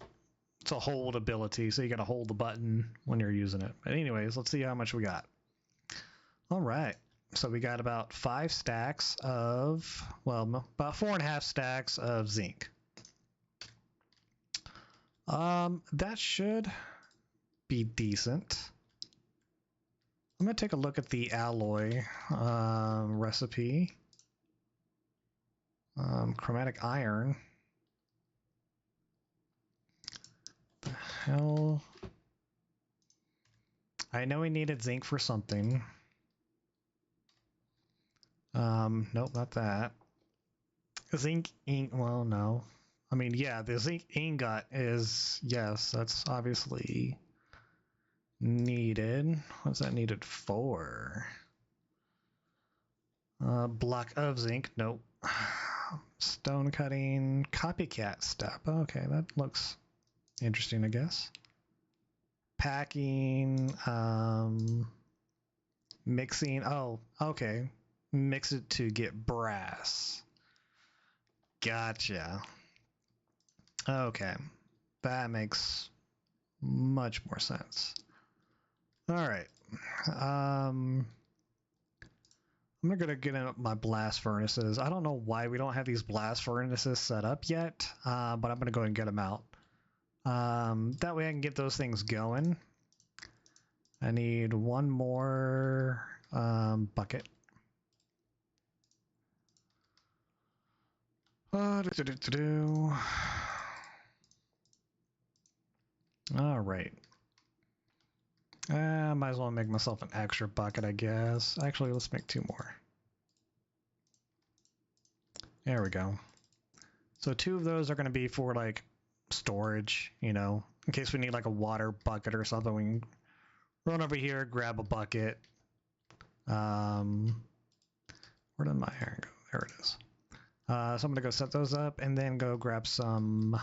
hold ability, so you gotta hold the button when you're using it. But anyways, let's see how much we got. All right. So we got about 5 stacks of, well, about 4.5 stacks of zinc. That should be decent. I'm gonna take a look at the alloy recipe. Chromatic iron. The hell? I know we needed zinc for something. Nope, not that. Zinc ink, well, no. I mean, yeah, the zinc ingot is, yes, that's obviously needed. What's that needed for? Block of zinc, nope. Stone cutting, copycat step. Okay, that looks interesting, I guess. Packing, mixing, oh, okay. Mix it to get brass. Gotcha. Okay, that makes much more sense. All right. I'm gonna get up my blast furnaces. I don't know why we don't have these blast furnaces set up yet, but I'm gonna go and get them out. That way I can get those things going. I need one more bucket. All right. Might as well make myself an extra bucket, I guess. Actually, let's make 2 more. There we go. So 2 of those are going to be for like storage, you know, in case we need like a water bucket or something. We can run over here, grab a bucket. Where did my iron go? There it is. So I'm going to go set those up and then go grab some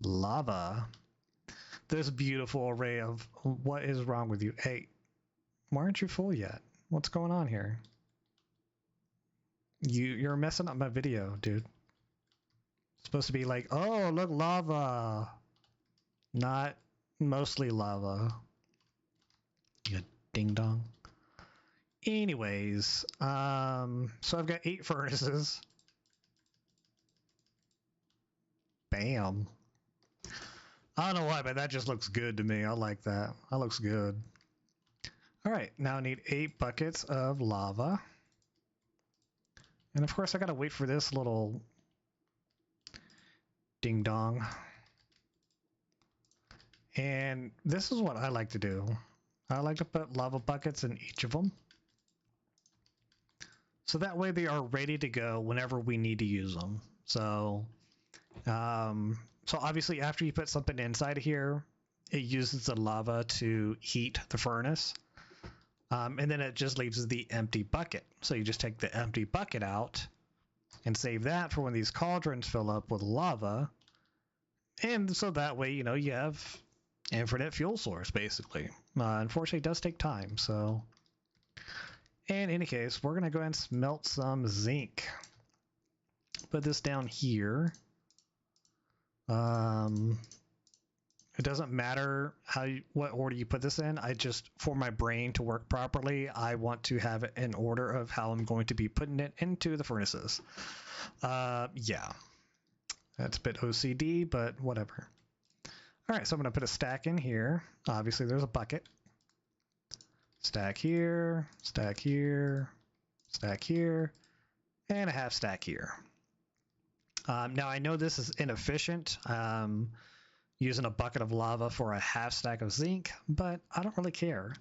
lava. This beautiful array of what is wrong with you? Hey, why aren't you full yet? What's going on here? You're messing up my video, dude. It's supposed to be like, oh, look, lava. Not mostly lava. You ding dong. Anyways, so I've got 8 furnaces. Bam. I don't know why, but that just looks good to me. I like that. That looks good. All right, now I need 8 buckets of lava. And of course, I gotta wait for this little ding dong. And this is what I like to do. I like to put lava buckets in each of them. So that way they are ready to go whenever we need to use them. So obviously after you put something inside of here, it uses the lava to heat the furnace. And then it just leaves the empty bucket. So you just take the empty bucket out and save that for when these cauldrons fill up with lava. And so that way, you know, you have infinite fuel source, basically. Unfortunately, it does take time, so... In any case, we're going to go ahead and smelt some zinc. Put this down here. It It doesn't matter what order you put this in. I just, for my brain to work properly, I want to have it in order of how I'm going to be putting it into the furnaces. Yeah, that's a bit OCD, but whatever. All right, so I'm going to put a stack in here. Obviously, there's a bucket. Stack here, stack here, stack here, and a half stack here. Now, I know this is inefficient, using a bucket of lava for a half stack of zinc, but I don't really care.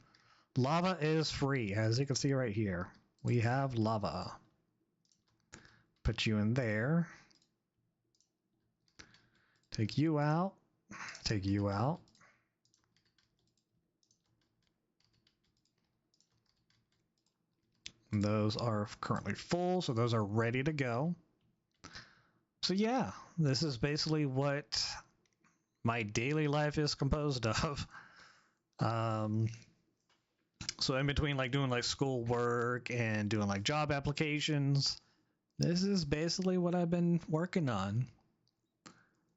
Lava is free, as you can see right here. We have lava. Put you in there. Take you out. Take you out. And those are currently full, so those are ready to go. So yeah, this is basically what my daily life is composed of. So in between like doing like school work and doing like job applications, this is basically what I've been working on.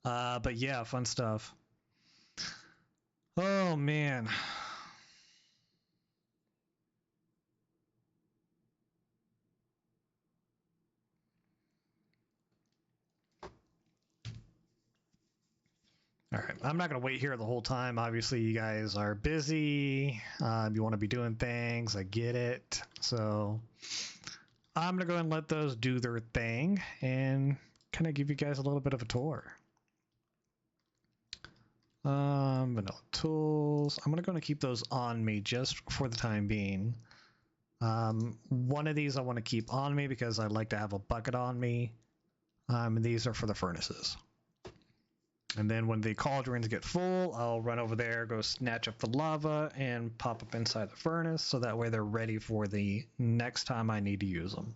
But yeah, fun stuff. Oh man. All right, I'm not going to wait here the whole time. Obviously, you guys are busy. You want to be doing things. I get it. So I'm going to go and let those do their thing and kind of give you guys a little bit of a tour. Vanilla tools. I'm going to keep those on me just for the time being. One of these I want to keep on me because I like to have a bucket on me. And these are for the furnaces. And then when the cauldrons get full, I'll run over there, go snatch up the lava, and pop up inside the furnace, so that way they're ready for the next time I need to use them.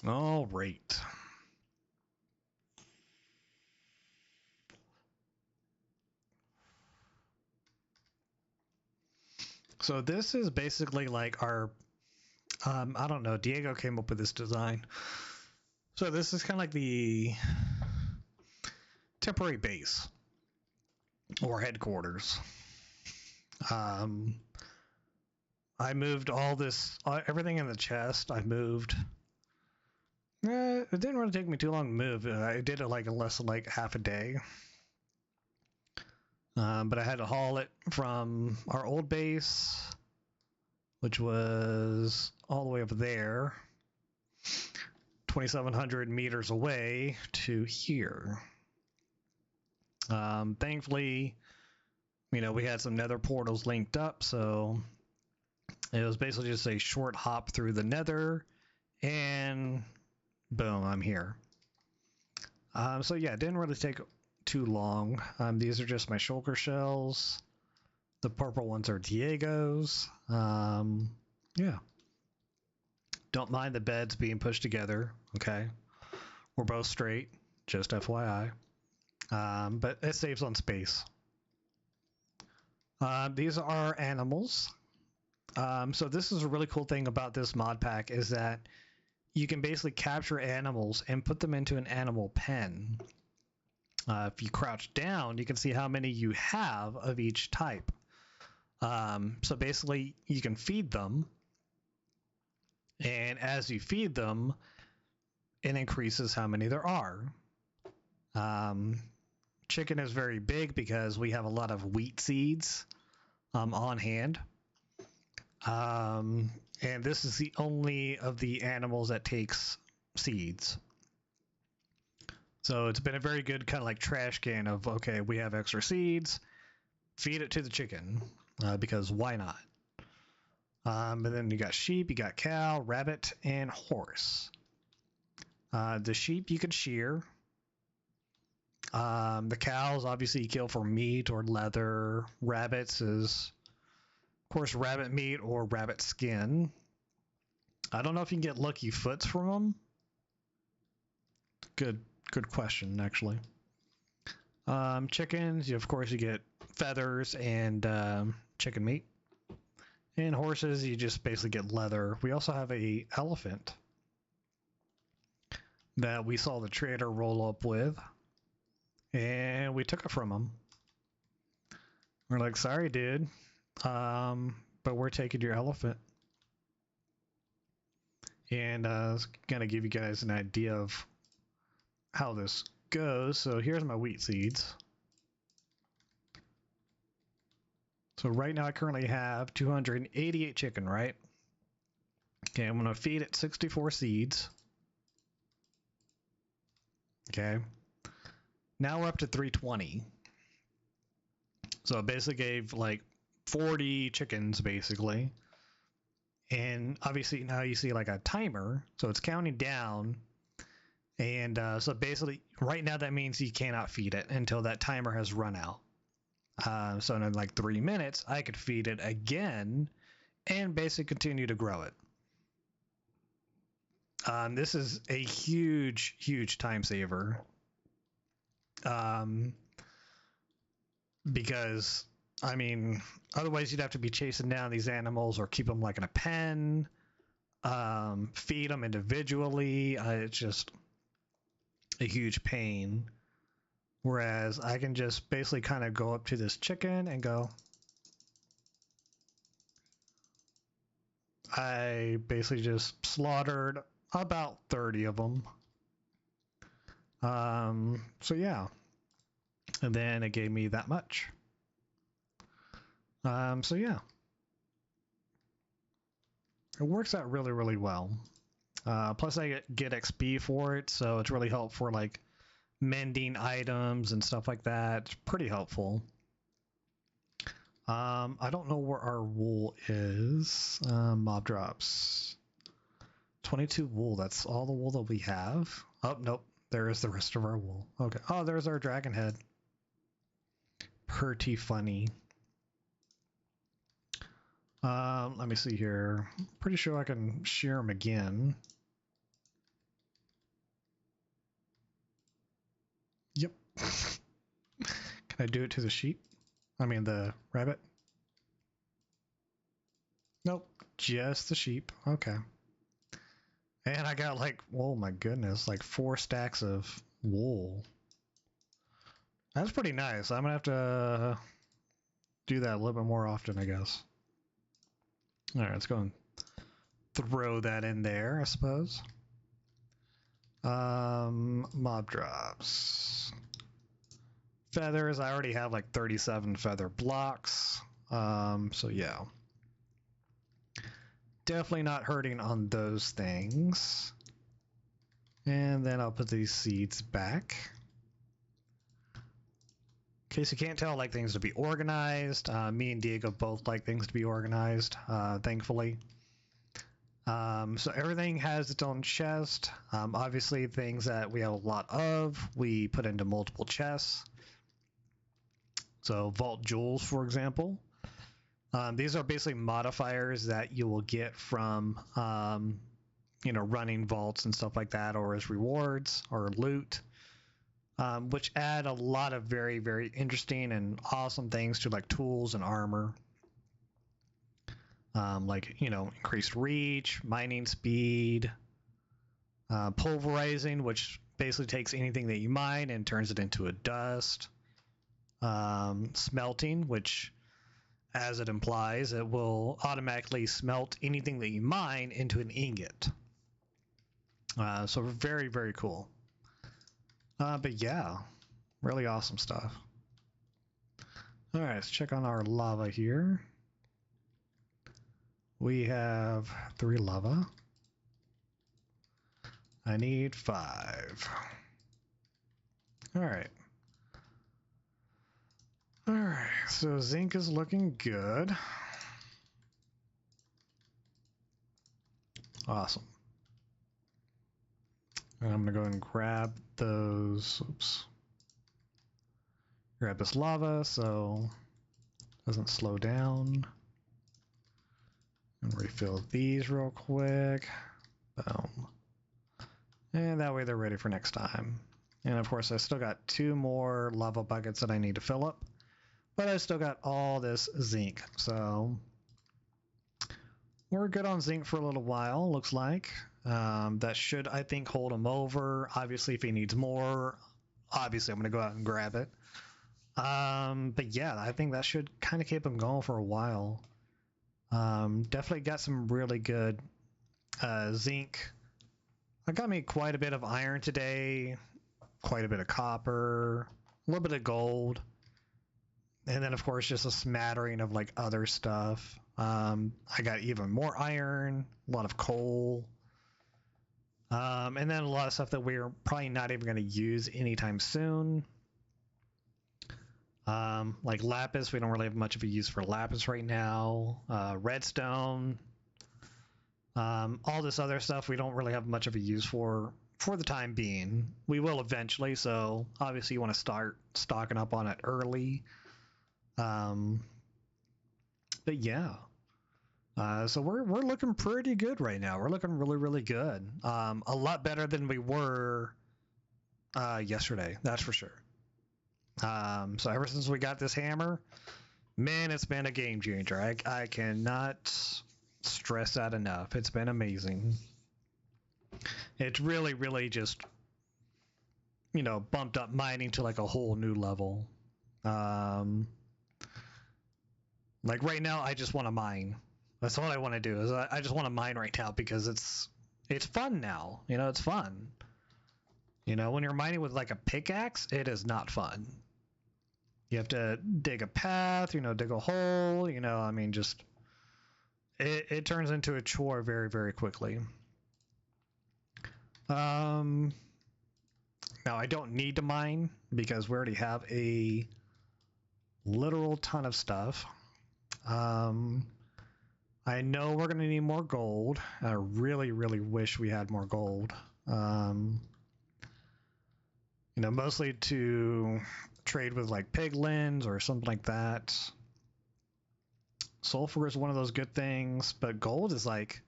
All right. So this is basically like our, I don't know, Diego came up with this design. So this is kind of like the temporary base or headquarters. I moved all this, everything in the chest, I moved. It didn't really take me too long to move. I did it like in less than like half a day. But I had to haul it from our old base, which was all the way over there, 2,700 meters away, to here. Thankfully, you know, we had some nether portals linked up, so it was basically just a short hop through the nether, and boom, I'm here. So yeah, it didn't really take too long. These are just my shulker shells. The purple ones are Diego's. Yeah. Don't mind the beds being pushed together, okay? We're both straight, just FYI. But it saves on space. These are animals. So this is a really cool thing about this mod pack is that you can basically capture animals and put them into an animal pen. If you crouch down, you can see how many you have of each type. So basically, you can feed them, and as you feed them, it increases how many there are. Chicken is very big because we have a lot of wheat seeds on hand. And this is the only of the animals that takes seeds. So it's been a very good kind of like trash can of, okay, we have extra seeds, feed it to the chicken, because why not? And then you got sheep, you got cow, rabbit, and horse. The sheep you could shear. The cows, obviously, you kill for meat or leather. Rabbits is, of course, rabbit meat or rabbit skin. I don't know if you can get lucky foots from them. Good question, actually. Chickens, of course, you get feathers and chicken meat. And horses, you just basically get leather. We also have a elephant. that we saw the trader roll up with, and we took it from him. We're like, sorry, dude, but we're taking your elephant. And I was going to give you guys an idea of how this goes. So here's my wheat seeds. So right now I currently have 288 chicken, right? Okay, I'm going to feed it 64 seeds. Okay. Now we're up to 320. So it basically gave like 40 chickens, basically. And obviously now you see like a timer, so it's counting down. And so basically right now that means you cannot feed it until that timer has run out. So in like 3 minutes, I could feed it again and basically continue to grow it. This is a huge, huge time saver. Because, I mean, otherwise you'd have to be chasing down these animals or keep them like in a pen, feed them individually. It's just a huge pain. Whereas I can just basically kind of go up to this chicken and go. I basically just slaughtered about 30 of them. So yeah. And then it gave me that much. So yeah. It works out really, really well. Plus I get XP for it, so it's really helpful for like mending items and stuff like that. It's pretty helpful. I don't know where our wool is. Mob drops. 22 wool. That's all the wool that we have. Oh, nope. There is the rest of our wool. Okay. Oh, there's our dragon head. Pretty funny. Let me see here. Pretty sure I can shear him again. Yep. Can I do it to the sheep? I mean the rabbit? Nope, just the sheep. Okay. And I got like, oh my goodness, like 4 stacks of wool. That's pretty nice. I'm gonna have to do that a little bit more often, I guess. All right, let's go and throw that in there, I suppose. Mob drops. Feathers, I already have like 37 feather blocks. So yeah. Definitely not hurting on those things. And then I'll put these seeds back. In case you can't tell, I like things to be organized. Me and Diego both like things to be organized, thankfully. So everything has its own chest. Obviously, things that we have a lot of, we put into multiple chests. So vault jewels, for example. These are basically modifiers that you will get from, running vaults and stuff like that, or as rewards or loot, which add a lot of very, very interesting and awesome things to like tools and armor. Increased reach, mining speed, pulverizing, which basically takes anything that you mine and turns it into a dust. Smelting, which, as it implies, it will automatically smelt anything that you mine into an ingot. So very, very cool. But yeah, really awesome stuff. All right, let's check on our lava here. We have 3 lava. I need 5. All right. All right, so zinc is looking good. Awesome. And I'm gonna go ahead and grab those, grab this lava so it doesn't slow down. And refill these real quick. Boom. And that way they're ready for next time. And of course I still got 2 more lava buckets that I need to fill up. But I still got all this zinc, so we're good on zinc for a little while, looks like. That should, I think, hold him over. Obviously, if he needs more, obviously I'm going to go out and grab it. But yeah, I think that should kind of keep him going for a while. Definitely got some really good zinc. I got me quite a bit of iron today, quite a bit of copper, a little bit of gold, and then of course just a smattering of like other stuff. I got even more iron, a lot of coal, and then a lot of stuff that we're probably not even going to use anytime soon. Like lapis, we don't really have much of a use for lapis right now. Redstone, all this other stuff we don't really have much of a use for the time being. We will eventually, so obviously you want to start stocking up on it early. But yeah, so we're looking pretty good right now. We're looking really, really good. A lot better than we were yesterday, that's for sure. So ever since we got this hammer, man, it's been a game changer. I cannot stress that enough. It's been amazing. It's really, really just, bumped up mining to like a whole new level. Like right now, I just want to mine. That's all I want to do. Is I just want to mine right now because it's fun now. It's fun. When you're mining with like a pickaxe, it is not fun. You have to dig a path, dig a hole, just it turns into a chore very, very quickly. Now I don't need to mine because we already have a literal ton of stuff. I know we're going to need more gold. I really, really wish we had more gold. Mostly to trade with like piglins or something like that. Sulfur is one of those good things, but gold is like,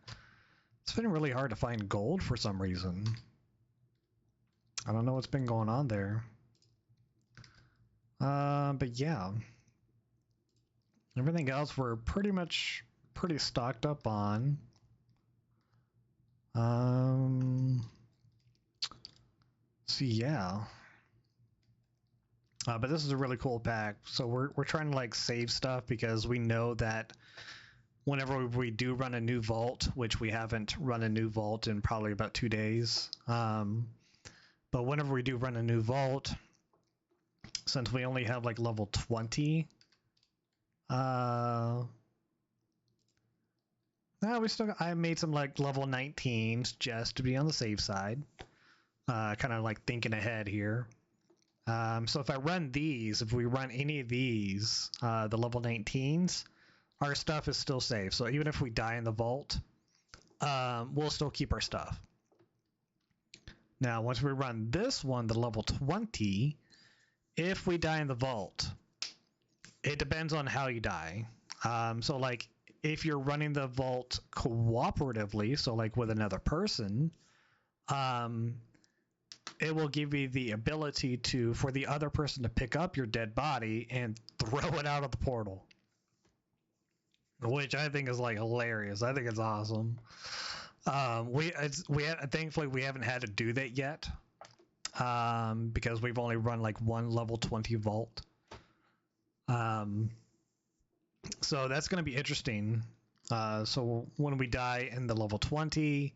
it's been really hard to find gold for some reason. I don't know what's been going on there. But yeah. Everything else we're pretty stocked up on. So yeah. But this is a really cool pack. So we're trying to like save stuff because we know that whenever we do run a new vault, which we haven't run a new vault in probably about 2 days. But whenever we do run a new vault, since we only have like level 20, I made some like level 19s just to be on the safe side. Kind of like thinking ahead here. So if we run any of these, the level 19s, our stuff is still safe. So even if we die in the vault, we'll still keep our stuff. Now, once we run this one, the level 20, if we die in the vault, it depends on how you die. So like if you're running the vault cooperatively, so like with another person, it will give you the ability for the other person to pick up your dead body and throw it out of the portal, which I think is like hilarious. I think it's awesome. Thankfully we haven't had to do that yet, because we've only run like one level 20 vault. So that's going to be interesting. So when we die in the level 20,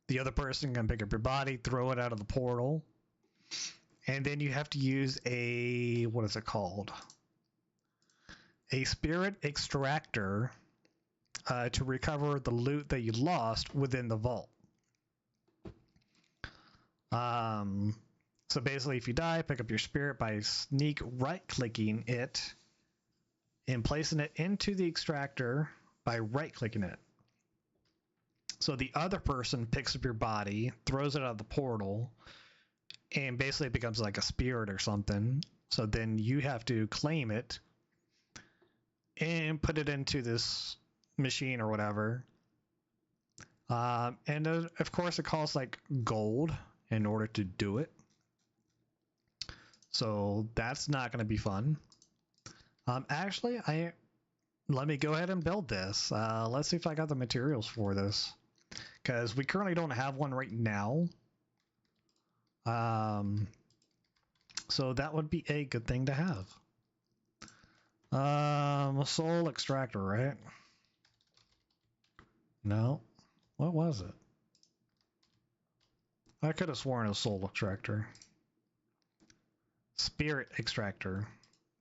the other person can pick up your body, throw it out of the portal, and then you have to use what is it called? A spirit extractor to recover the loot that you lost within the vault. So basically, if you die, pick up your spirit by sneak right-clicking it and placing it into the extractor by right-clicking it. So the other person picks up your body, throws it out of the portal, and basically it becomes like a spirit or something. So then you have to claim it and put it into this machine or whatever. And of course it costs like gold in order to do it. So that's not going to be fun. Actually, let me go ahead and build this. Let's see if I got the materials for this. because we currently don't have one right now. So that would be a good thing to have. Soul extractor, right? No. What was it? I could have sworn it was soul extractor. Spirit extractor.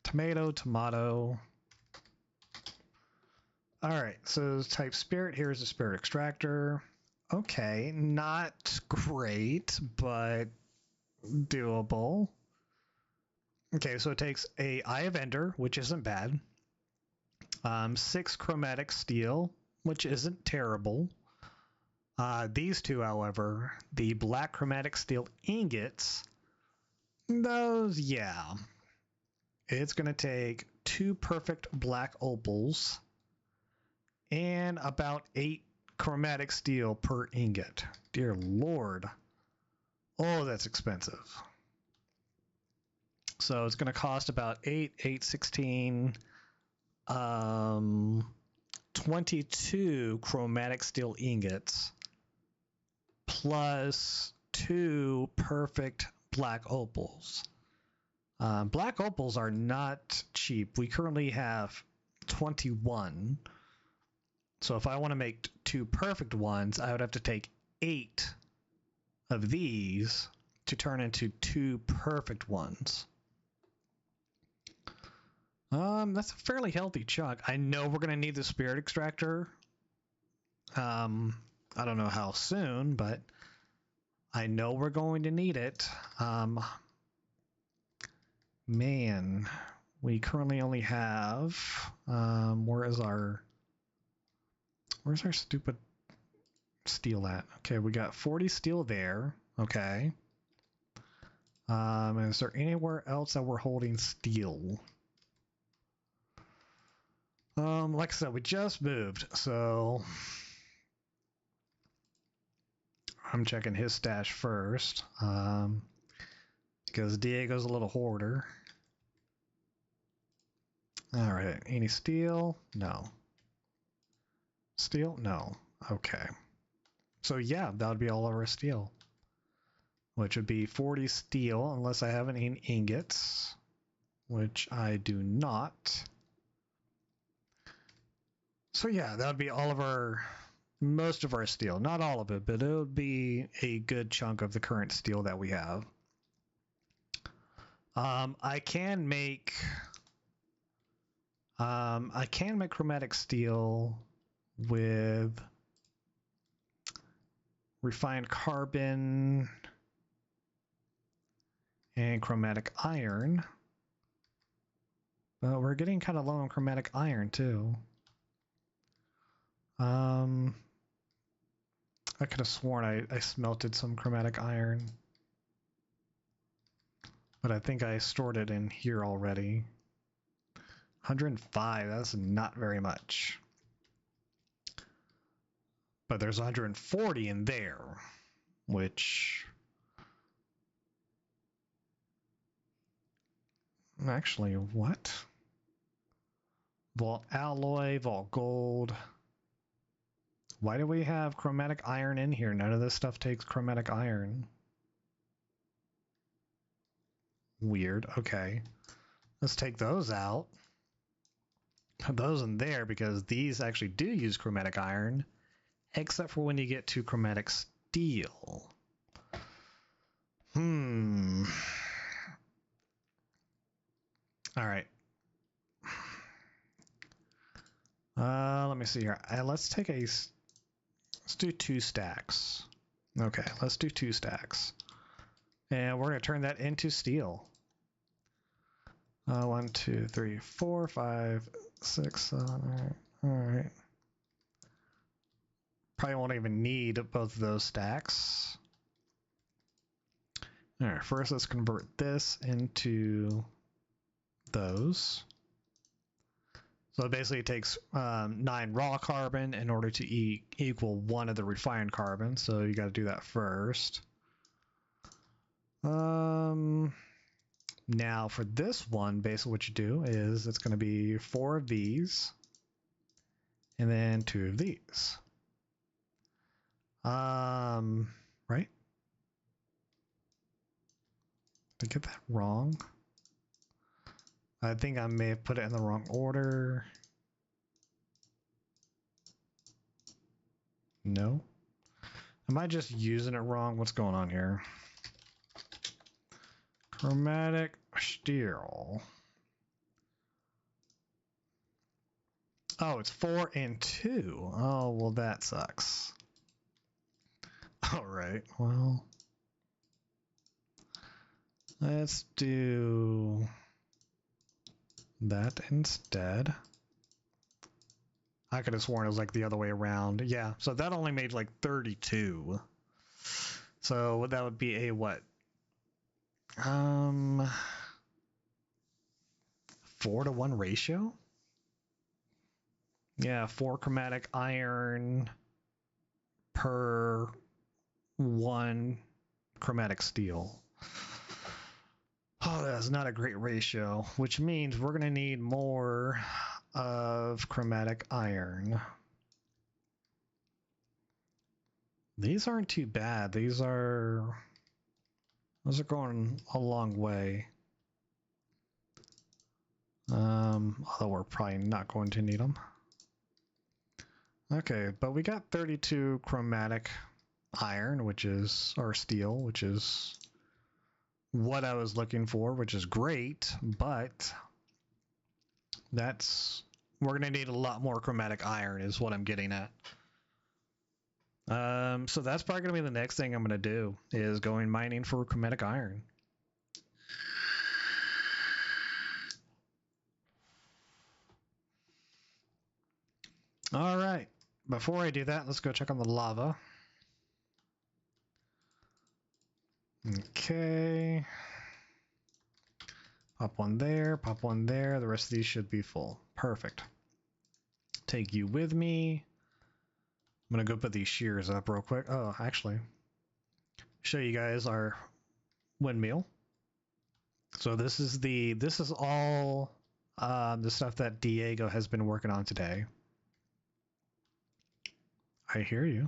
Tomato, tomato. Alright, so type spirit. Here's the spirit extractor. Okay, not great, but doable. Okay, so it takes a Eye of Ender, which isn't bad. 6 chromatic steel, which isn't terrible. These two, however, the black chromatic steel ingots, those, yeah. It's going to take 2 perfect black opals and about 8 chromatic steel per ingot. Dear Lord. Oh, that's expensive. So it's going to cost about 8, 16, 22 chromatic steel ingots plus 2 perfect black opals. Black opals are not cheap. We currently have 21. So if I want to make 2 perfect ones, I would have to take 8 of these to turn into 2 perfect ones. That's a fairly healthy chunk. I know we're going to need the spirit extractor. I don't know how soon, but I know we're going to need it. Man, we currently only have, where's our stupid steel at? Okay, we got 40 steel there. Okay. Is there anywhere else that we're holding steel? Like I said, we just moved, so I'm checking his stash first, because Diego's a little hoarder. All right, any steel? No. Steel? No. Okay. So yeah, that would be all of our steel, which would be 40 steel, unless I have any ingots, which I do not. So yeah, that would be all of our, most of our steel. Not all of it, but it would be a good chunk of the current steel that we have. I can make chromatic steel with refined carbon and chromatic iron. But we're getting kind of low on chromatic iron too. I could have sworn I smelted some chromatic iron, but I think I stored it in here already. 105, that's not very much. But there's 140 in there, which... Actually, what? Vault alloy, vault gold. Why do we have chromatic iron in here? None of this stuff takes chromatic iron. Weird. Okay. Let's take those out. Put those in there because these actually do use chromatic iron, except for when you get to chromatic steel. All right. Let me see here. Let's do 2 stacks. Okay, let's do 2 stacks. And we're going to turn that into steel. 1, 2, 3, 4, 5, 6, 7, 8. All right. Probably won't even need both of those stacks. All right, first let's convert this into those. So basically it takes 9 raw carbon in order to equal 1 of the refined carbon. So you got to do that first. Now for this one, basically what you do is it's going to be 4 of these and then 2 of these. Right? Did I get that wrong? I think I may have put it in the wrong order. No. Am I just using it wrong? What's going on here? Chromatic steel. Oh, it's 4 and 2. Oh, well, that sucks. All right, well, let's do that instead. I could have sworn it was like the other way around. Yeah, so that only made like 32. So that would be a what? 4-to-1 ratio? Yeah, 4 chromatic iron per 1 chromatic steel. Oh, that's not a great ratio, which means we're going to need more of chromatic iron. These aren't too bad. Those are going a long way. Although we're probably not going to need them. Okay, but we got 32 chromatic iron, or steel, which is what I was looking for, which is great, but we're gonna need a lot more chromatic iron is what I'm getting at. So that's probably gonna be the next thing I'm gonna do, is going mining for chromatic iron. All right, before I do that, let's go check on the lava. Okay. Pop one there, pop one there. The rest of these should be full. Perfect. Take you with me. I'm gonna go put these shears up real quick. Oh, actually, show you guys our windmill. So this is all the stuff that Diego has been working on today. I hear you.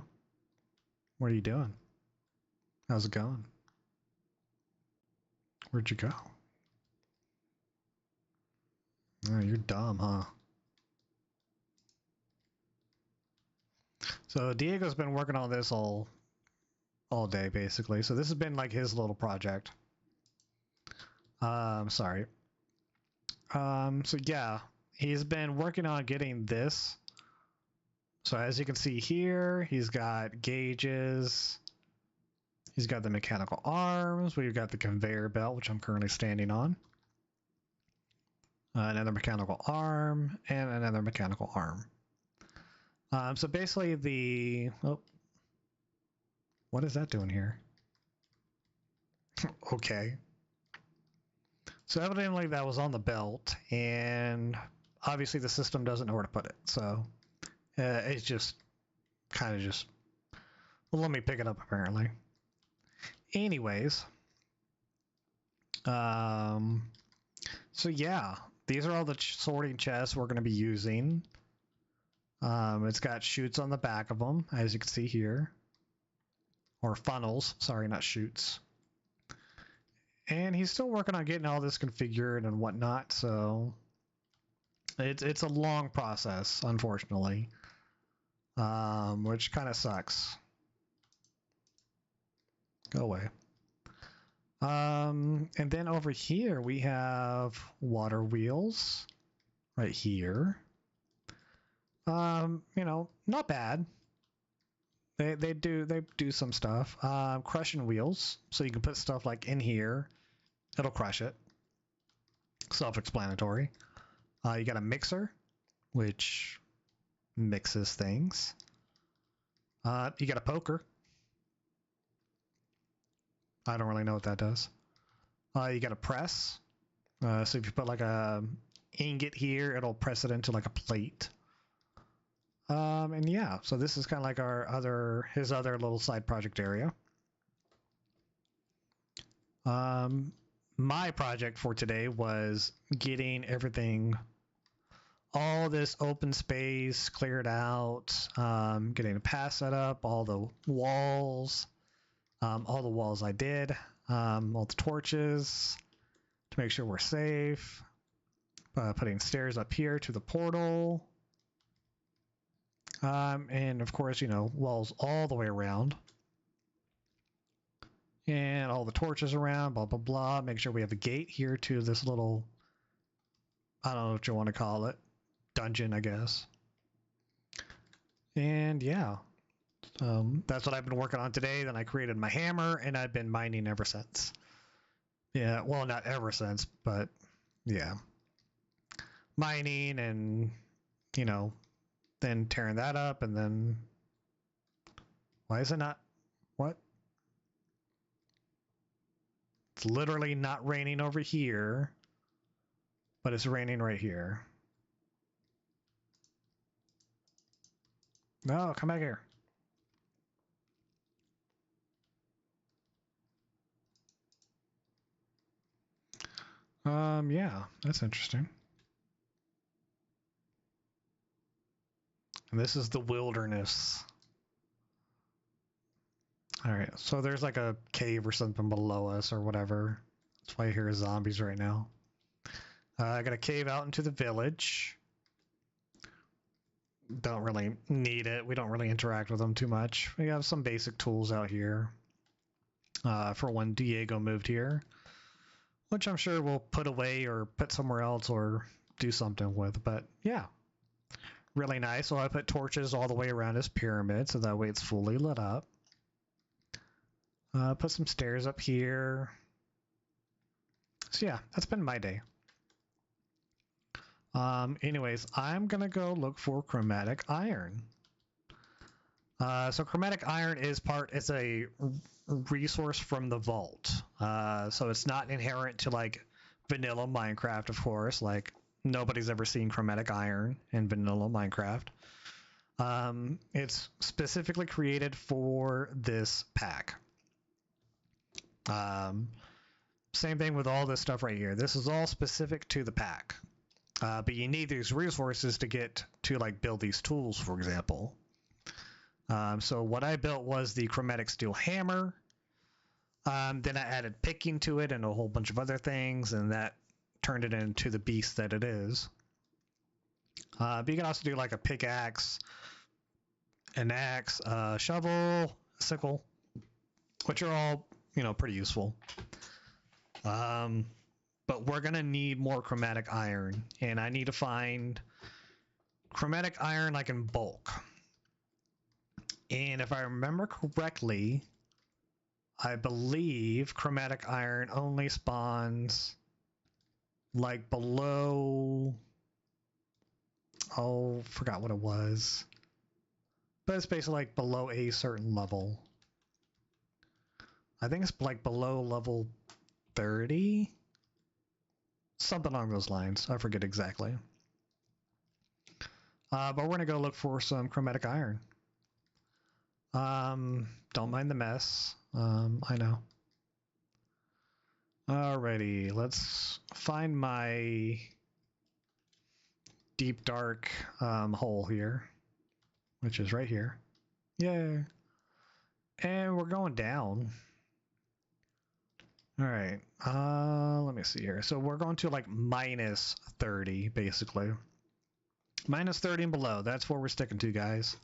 What are you doing? How's it going? Where'd you go? Oh, you're dumb, huh? So Diego's been working on this all day, basically. So this has been like his little project. Sorry. So yeah, he's been working on getting this. So as you can see here, he's got gauges. He's got the mechanical arms. We've got the conveyor belt, which I'm currently standing on. Another mechanical arm and another mechanical arm. So basically what is that doing here? Okay. So evidently that was on the belt, and obviously the system doesn't know where to put it. So it's just kind of just, well, let me pick it up apparently. Anyways, so yeah, these are all the sorting chests we're going to be using. It's got chutes on the back of them, as you can see here. Or funnels, sorry, not chutes. And he's still working on getting all this configured and whatnot, so it's a long process, unfortunately, which kind of sucks. Go away. And then over here we have water wheels right here. You know, not bad. They do some stuff. Crushing wheels, so you can put stuff like in here. It'll crush it. Self-explanatory. You got a mixer, which mixes things. You got a poker. I don't really know what that does. You got a press. So if you put like a ingot here, it'll press it into like a plate. And yeah, so this is kind of like his other little side project area. My project for today was getting everything all this open space cleared out, getting a pass set up, all the walls I did, all the torches to make sure we're safe, putting stairs up here to the portal, and of course, you know, walls all the way around, and all the torches around, blah, blah, blah. Make sure we have a gate here to this little, I don't know what you want to call it, dungeon, I guess. And yeah, that's what I've been working on today. Then I created my hammer, and I've been mining ever since. Yeah, well, not ever since, but yeah. Mining and, you know, then tearing that up, and then... Why is it not... What? It's literally not raining over here, but it's raining right here. No, come back here. Yeah, that's interesting. And this is the wilderness. All right, so there's like a cave or something below us or whatever. That's why I hear zombies right now. I got a cave out into the village. Don't really need it. We don't really interact with them too much. We have some basic tools out here for when Diego moved here, which I'm sure we'll put away or put somewhere else or do something with. But yeah, really nice. So I put torches all the way around his pyramid so that way it's fully lit up. Put some stairs up here. So yeah, that's been my day. Anyways, I'm gonna go look for chromatic iron. So chromatic iron is a resource from the vault. So it's not inherent to like vanilla Minecraft, of course. Like nobody's ever seen chromatic iron in vanilla Minecraft. It's specifically created for this pack. Same thing with all this stuff right here. This is all specific to the pack. But you need these resources to get to like build these tools, for example. So what I built was the chromatic steel hammer. Then I added picking to it and a whole bunch of other things, and that turned it into the beast that it is. But you can also do like a pickaxe, an axe, a shovel, a sickle, which are all, you know, pretty useful. But we're gonna need more chromatic iron, and I need to find chromatic iron like in bulk. And if I remember correctly, I believe chromatic iron only spawns like below, oh, forgot what it was. But it's basically like below a certain level. I think it's like below level 30? Something along those lines. I forget exactly. But we're gonna go look for some chromatic iron. Don't mind the mess. I know. Alrighty, let's find my deep dark hole here, which is right here. Yay. And we're going down. Alright, let me see here. So we're going to like minus 30, basically. Minus 30 and below, that's where we're sticking to, guys.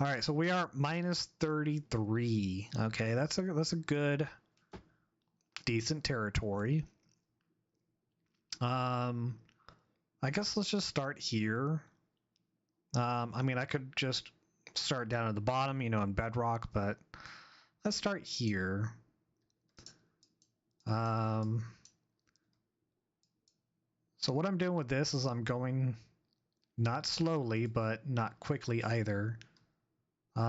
Alright, so we are minus 33. Okay, that's a good, decent territory. I guess let's just start here. I mean, I could just start down at the bottom, you know, in bedrock, but let's start here. So what I'm doing with this is I'm going not slowly, but not quickly either. What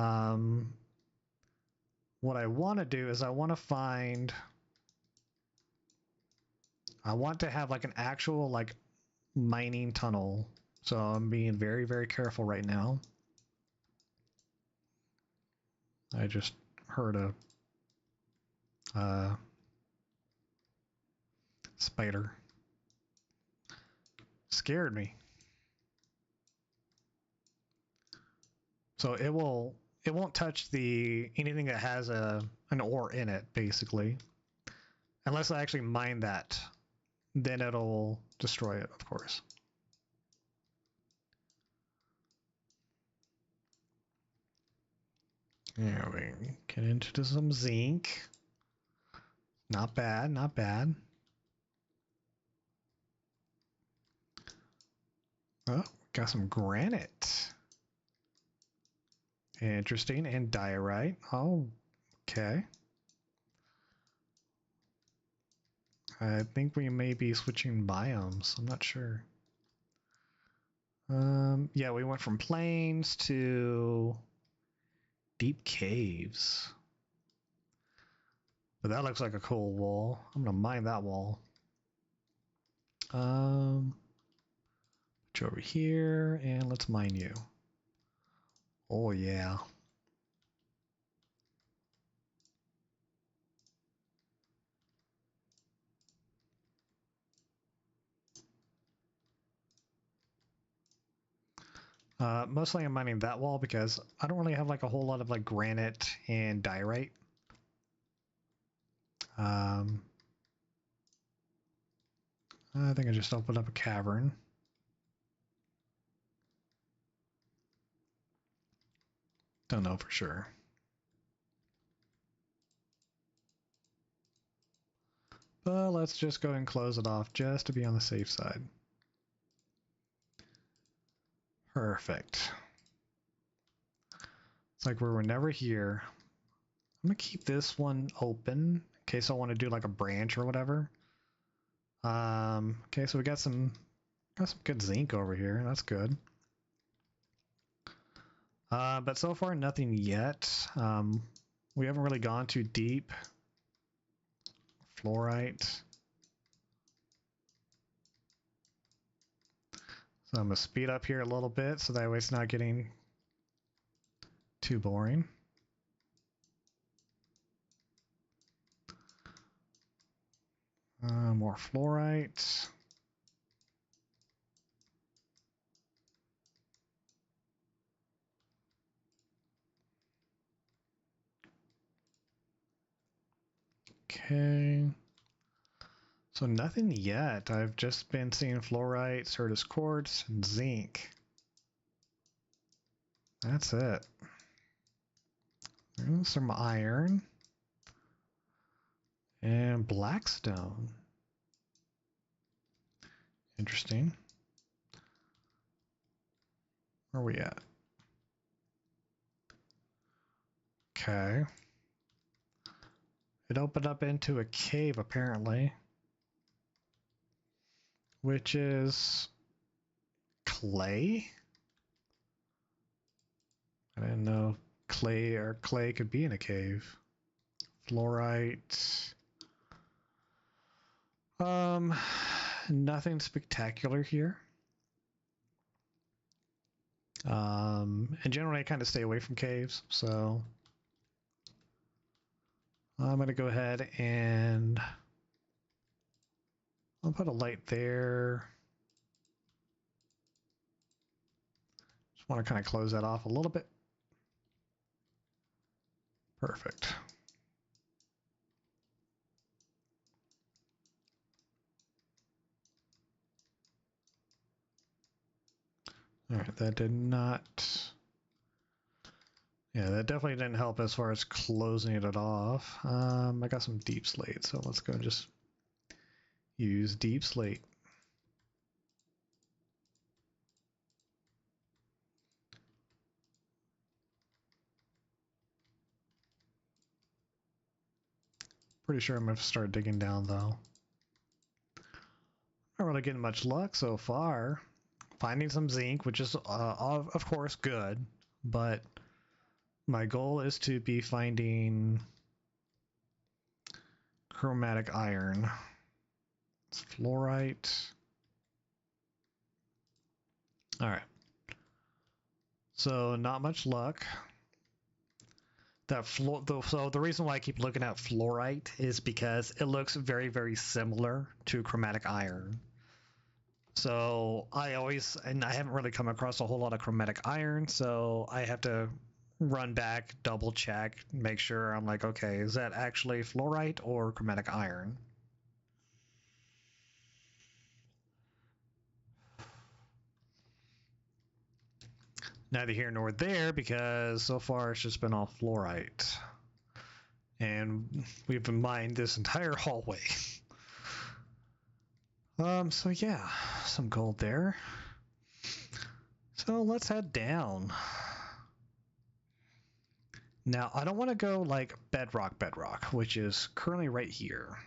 I want to do is I want to have like an actual like mining tunnel. So I'm being very, very careful right now. I just heard a spider. Scared me. So it won't touch anything that has an ore in it, basically. Unless I actually mine that, then it'll destroy it, of course. There we get into some zinc. Not bad, not bad. Oh, got some granite. Interesting. And diorite. Oh, okay. I think we may be switching biomes. I'm not sure. Yeah, we went from plains to deep caves. But that looks like a cool wall. I'm gonna mine that wall. Put you over here, and let's mine you. Oh yeah. Mostly I'm mining that wall because I don't really have like a whole lot of like granite and diorite. I think I just opened up a cavern. Don't know for sure. But let's just go and close it off just to be on the safe side. Perfect. It's like we were never here. I'm gonna keep this one open in case I want to do like a branch or whatever. Okay, so we got some good zinc over here. That's good. But so far nothing yet. We haven't really gone too deep. Fluorite. So I'm gonna speed up here a little bit so that way it's not getting too boring. More fluorite. Okay. So nothing yet. I've just been seeing fluorite, Certus quartz, and zinc. That's it. There's some iron. And blackstone. Interesting. Where are we at? Okay. It opened up into a cave, apparently. Which is clay? I didn't know clay could be in a cave. Fluorite. Nothing spectacular here. And generally I kind of stay away from caves, so I'm gonna go ahead and I'll put a light there. Just want to kind of close that off a little bit. Perfect. All right, that did not. Yeah, that definitely didn't help as far as closing it off. I got some deep slate, so let's go and just use deep slate. Pretty sure I'm going to start digging down, though. Not really getting much luck so far. Finding some zinc, which is, of course, good. But my goal is to be finding chromatic iron. It's fluorite. All right. So not much luck. So the reason why I keep looking at fluorite is because it looks very, very similar to chromatic iron. So I haven't really come across a whole lot of chromatic iron, so I have to run back, double check, make sure. I'm like, okay, is that actually fluorite or chromatic iron? Neither here nor there, because so far it's just been all fluorite. And we've mined this entire hallway. So yeah, some gold there. So let's head down. Now, I don't want to go like bedrock, which is currently right here.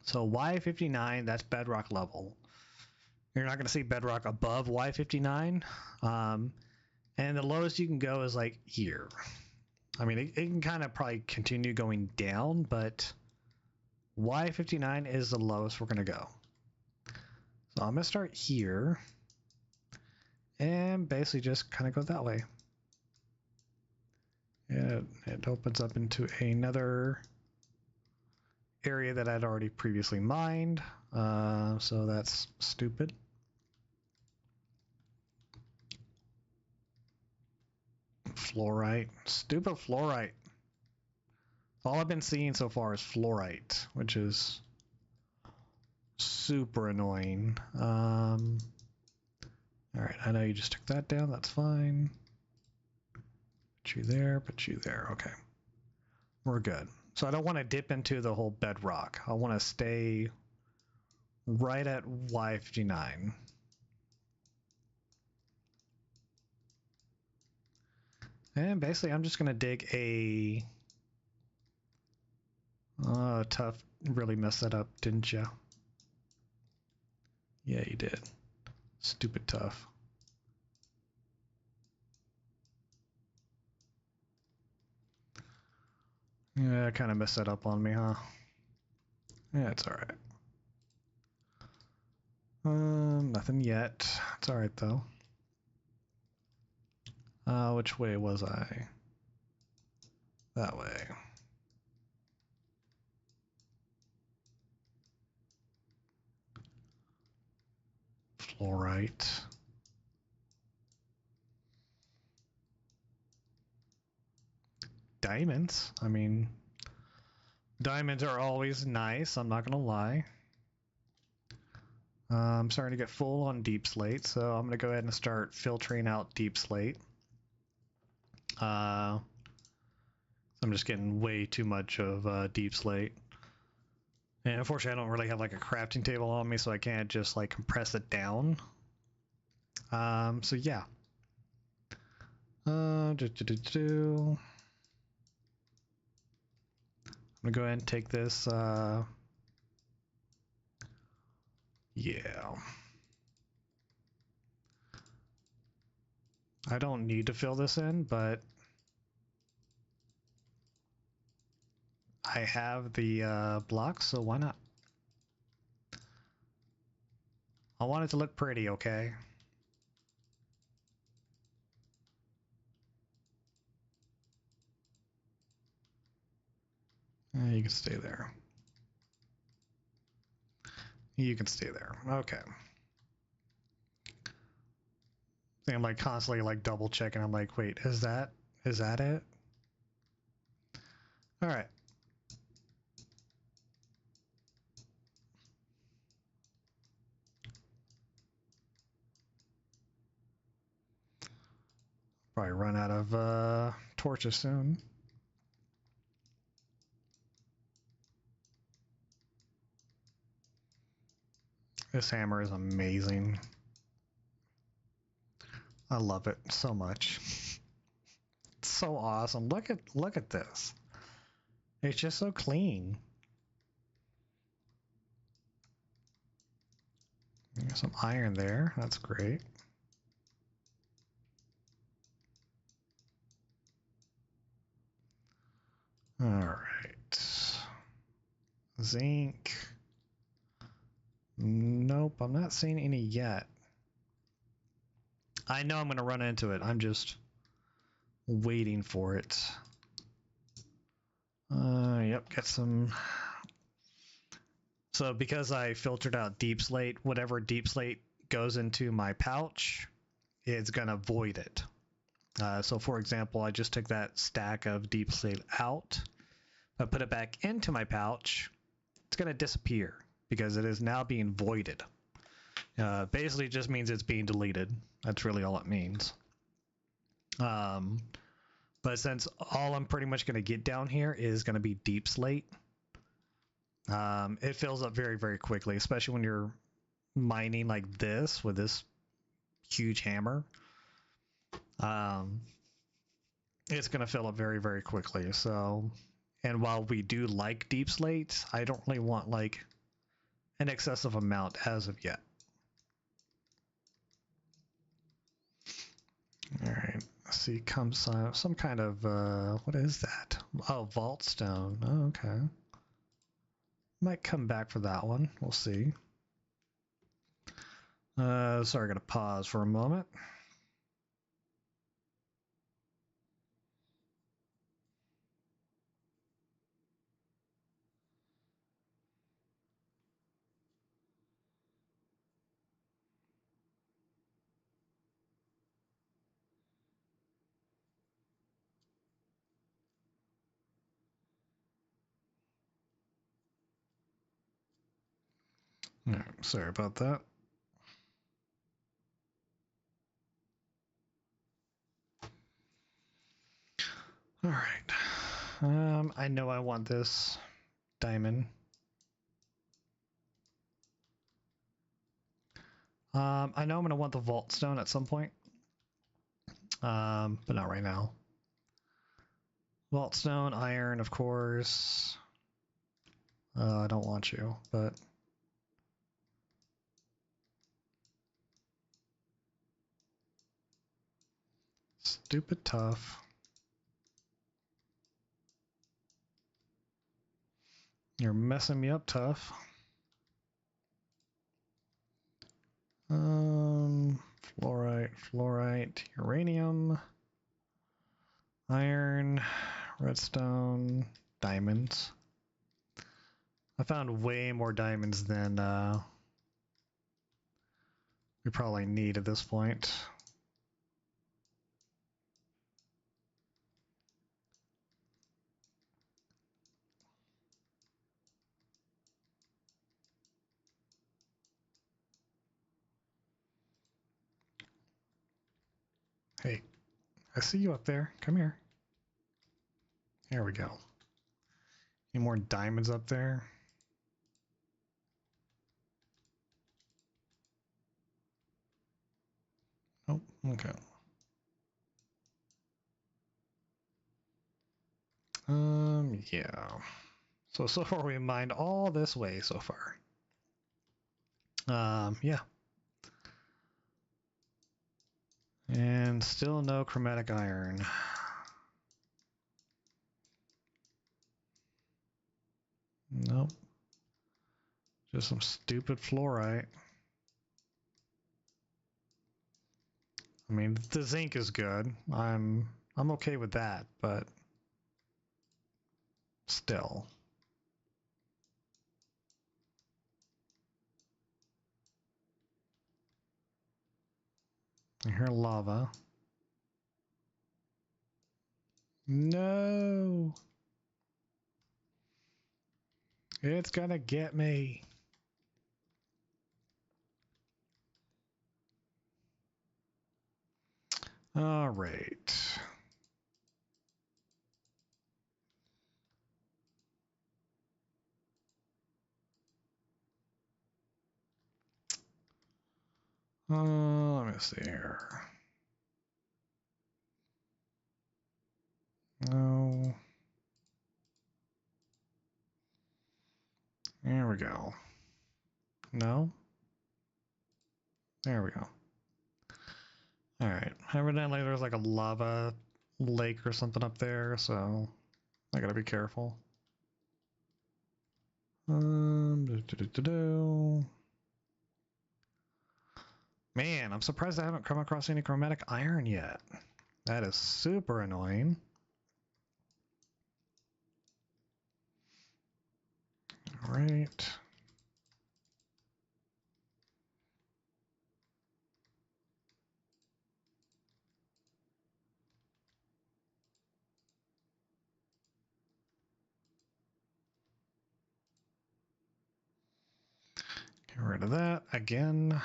So Y59, that's bedrock level. You're not going to see bedrock above Y59. And the lowest you can go is like here. I mean, it can kind of probably continue going down, but Y59 is the lowest we're going to go. So I'm going to start here and basically just kind of go that way. And it opens up into another area that I'd already previously mined. So that's stupid. Fluorite. Stupid fluorite. All I've been seeing so far is fluorite, which is super annoying. All right, I know you just took that down. That's fine. Put you there. Okay. We're good. So I don't want to dip into the whole bedrock. I want to stay right at Y59. And basically, I'm just going to dig a... Oh, tough. Really messed that up, didn't you? Yeah, you did. Stupid tough. Yeah, I kind of messed that up on me, huh? Yeah, it's alright. Nothing yet. It's alright, though. Which way was I? That way. Fluorite. Diamonds. I mean, diamonds are always nice, I'm not gonna lie. I'm starting to get full on deep slate, so I'm gonna go ahead and start filtering out deep slate. I'm just getting way too much of deep slate. And unfortunately, I don't really have like a crafting table on me, so I can't just like compress it down. So yeah. I'm gonna go ahead and take this. Yeah. I don't need to fill this in, but I have the blocks, so why not? I want it to look pretty, okay? You can stay there. You can stay there. Okay. I'm like constantly like double checking. I'm like, wait, is that it? All right. Probably run out of torches soon. This hammer is amazing. I love it so much. It's so awesome. Look at this. It's just so clean. There's some iron there. That's great. All right. Zinc. Nope, I'm not seeing any yet. I know I'm going to run into it. I'm just waiting for it. Yep, get some So because I filtered out deep slate, whatever deep slate goes into my pouch, it's gonna void it. So for example, I just took that stack of deep slate out. I put it back into my pouch, it's gonna disappear because it is now being voided. Basically, it just means it's being deleted. That's really all it means. But since all I'm pretty much going to get down here is going to be deep slate, it fills up very, very quickly, especially when you're mining like this with this huge hammer. It's going to fill up very, very quickly. So, and while we do like deep slate, I don't really want like an excessive amount as of yet. All right, let's see, comes some kind of, what is that? Oh, vault stone. Oh, okay. Might come back for that one. We'll see. Sorry, I gotta pause for a moment. All right, sorry about that. All right. I know I want this diamond. I know I'm gonna want the vault stone at some point. But not right now. Vault stone, iron, of course. I don't want you, but stupid tough. You're messing me up, tough. Fluorite, uranium, iron, redstone, diamonds. I found way more diamonds than we probably need at this point. Hey, I see you up there. Come here. There we go. Any more diamonds up there? Oh, okay. Yeah. So far we mined all this way so far. Yeah. And still no chromatic iron. Nope. Just some stupid fluorite. I mean, the zinc is good. I'm okay with that, but still. I hear lava. No! It's gonna get me. All right. Let me see here. No. There we go. No? There we go. All right. Evidently there's like a lava lake or something up there, so I gotta be careful. Man, I'm surprised I haven't come across any chromatic iron yet. That is super annoying. All right. rid of that again.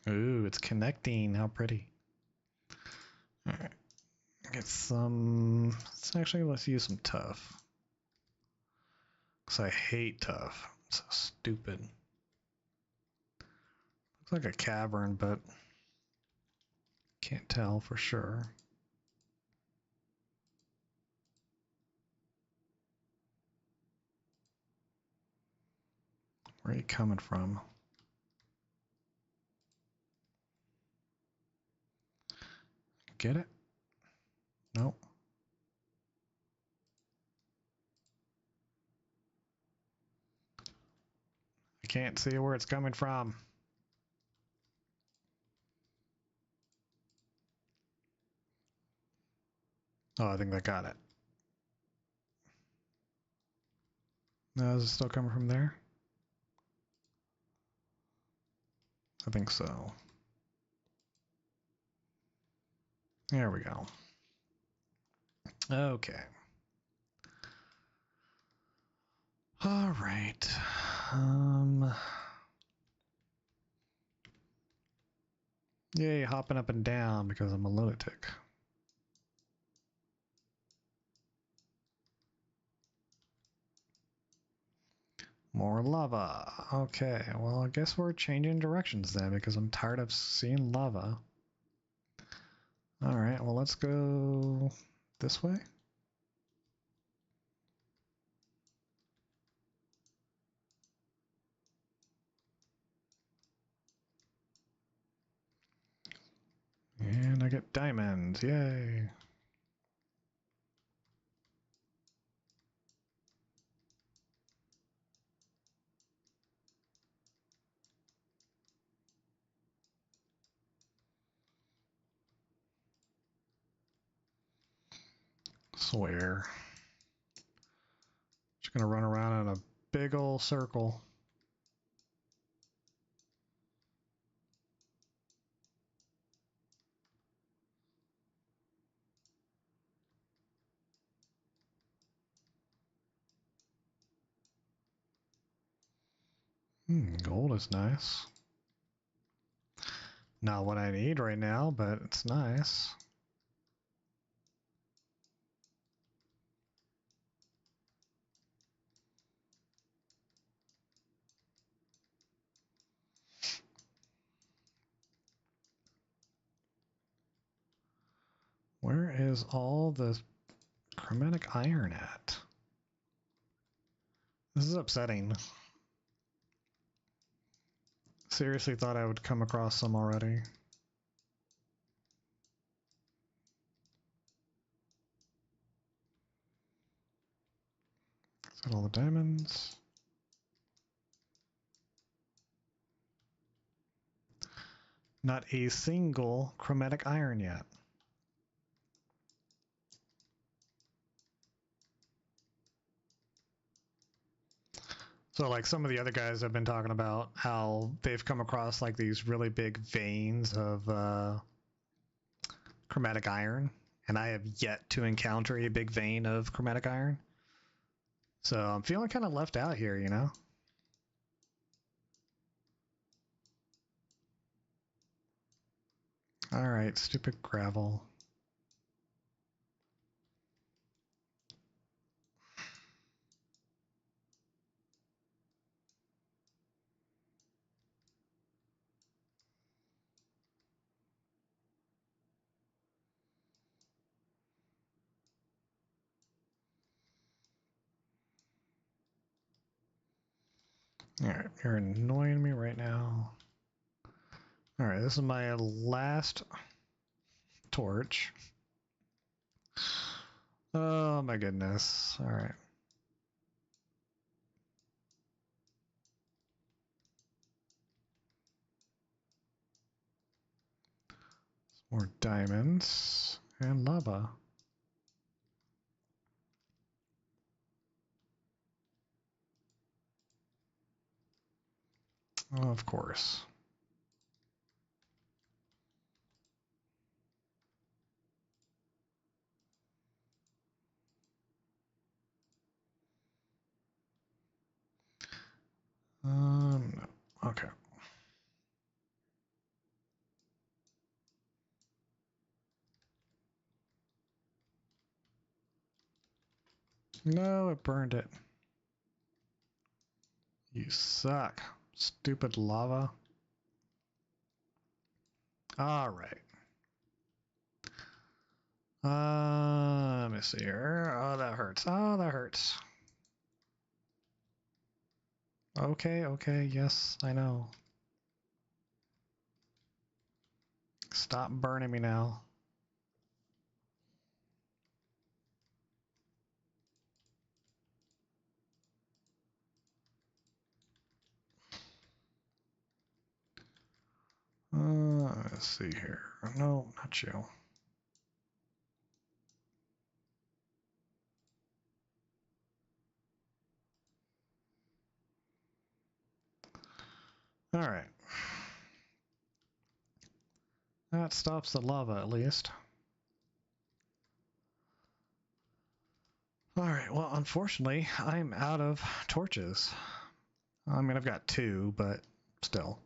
Ooh, it's connecting. How pretty. All right. Get some. Let's use some tough. Because I hate tough. It's so stupid. Looks like a cavern, but can't tell for sure. Where are you coming from? Get it? Nope. I can't see where it's coming from. Oh, I think I got it. No, is it still coming from there? I think so. There we go. Okay. All right. Yay, hopping up and down because I'm a lunatic. More lava. Okay, well, I guess we're changing directions then because I'm tired of seeing lava. All right, well, let's go this way. And I get diamonds. Yay. Swear. Just gonna run around in a big old circle. Gold is nice. Not what I need right now, but it's nice. Where is all the chromatic iron at? This is upsetting. Seriously thought I would come across some already. Is that all the diamonds? Not a single chromatic iron yet. So like some of the other guys have been talking about how they've come across like these really big veins of chromatic iron, and I have yet to encounter a big vein of chromatic iron. So I'm feeling kind of left out here, you know? All right, stupid gravel. All right, you're annoying me right now. All right, this is my last torch. Oh my goodness. All right. More diamonds and lava. Oh, of course. No. Okay. No, it burned it. You suck. Stupid lava. Alright. Let me see here. Oh, that hurts. Oh, that hurts. Okay, okay, yes, I know. Stop burning me now. Let's see here. No, not you. Alright. That stops the lava at least. Alright, well, unfortunately, I'm out of torches. I mean, I've got 2, but still.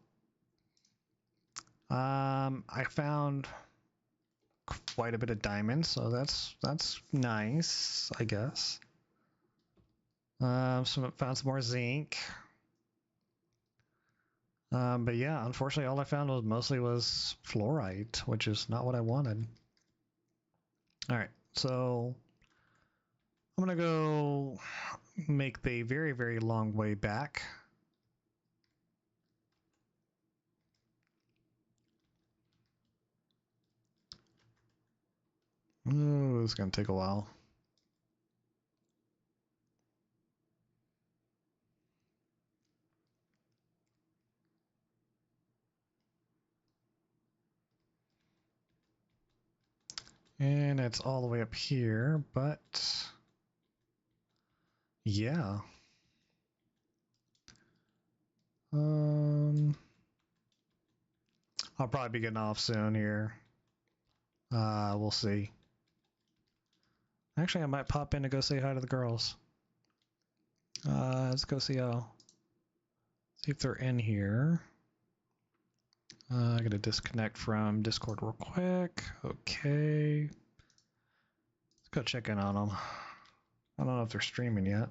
I found quite a bit of diamonds, so that's nice, I guess. Found some more zinc. But yeah, unfortunately, all I found was fluorite, which is not what I wanted. All right, so I'm gonna go make the very, very long way back. Oh, it's gonna take a while. And it's all the way up here, but yeah. I'll probably be getting off soon here. We'll see. Actually, I might pop in to go say hi to the girls. Let's go see if they're in here. I gotta disconnect from Discord real quick. Okay. Let's go check in on them. I don't know if they're streaming yet.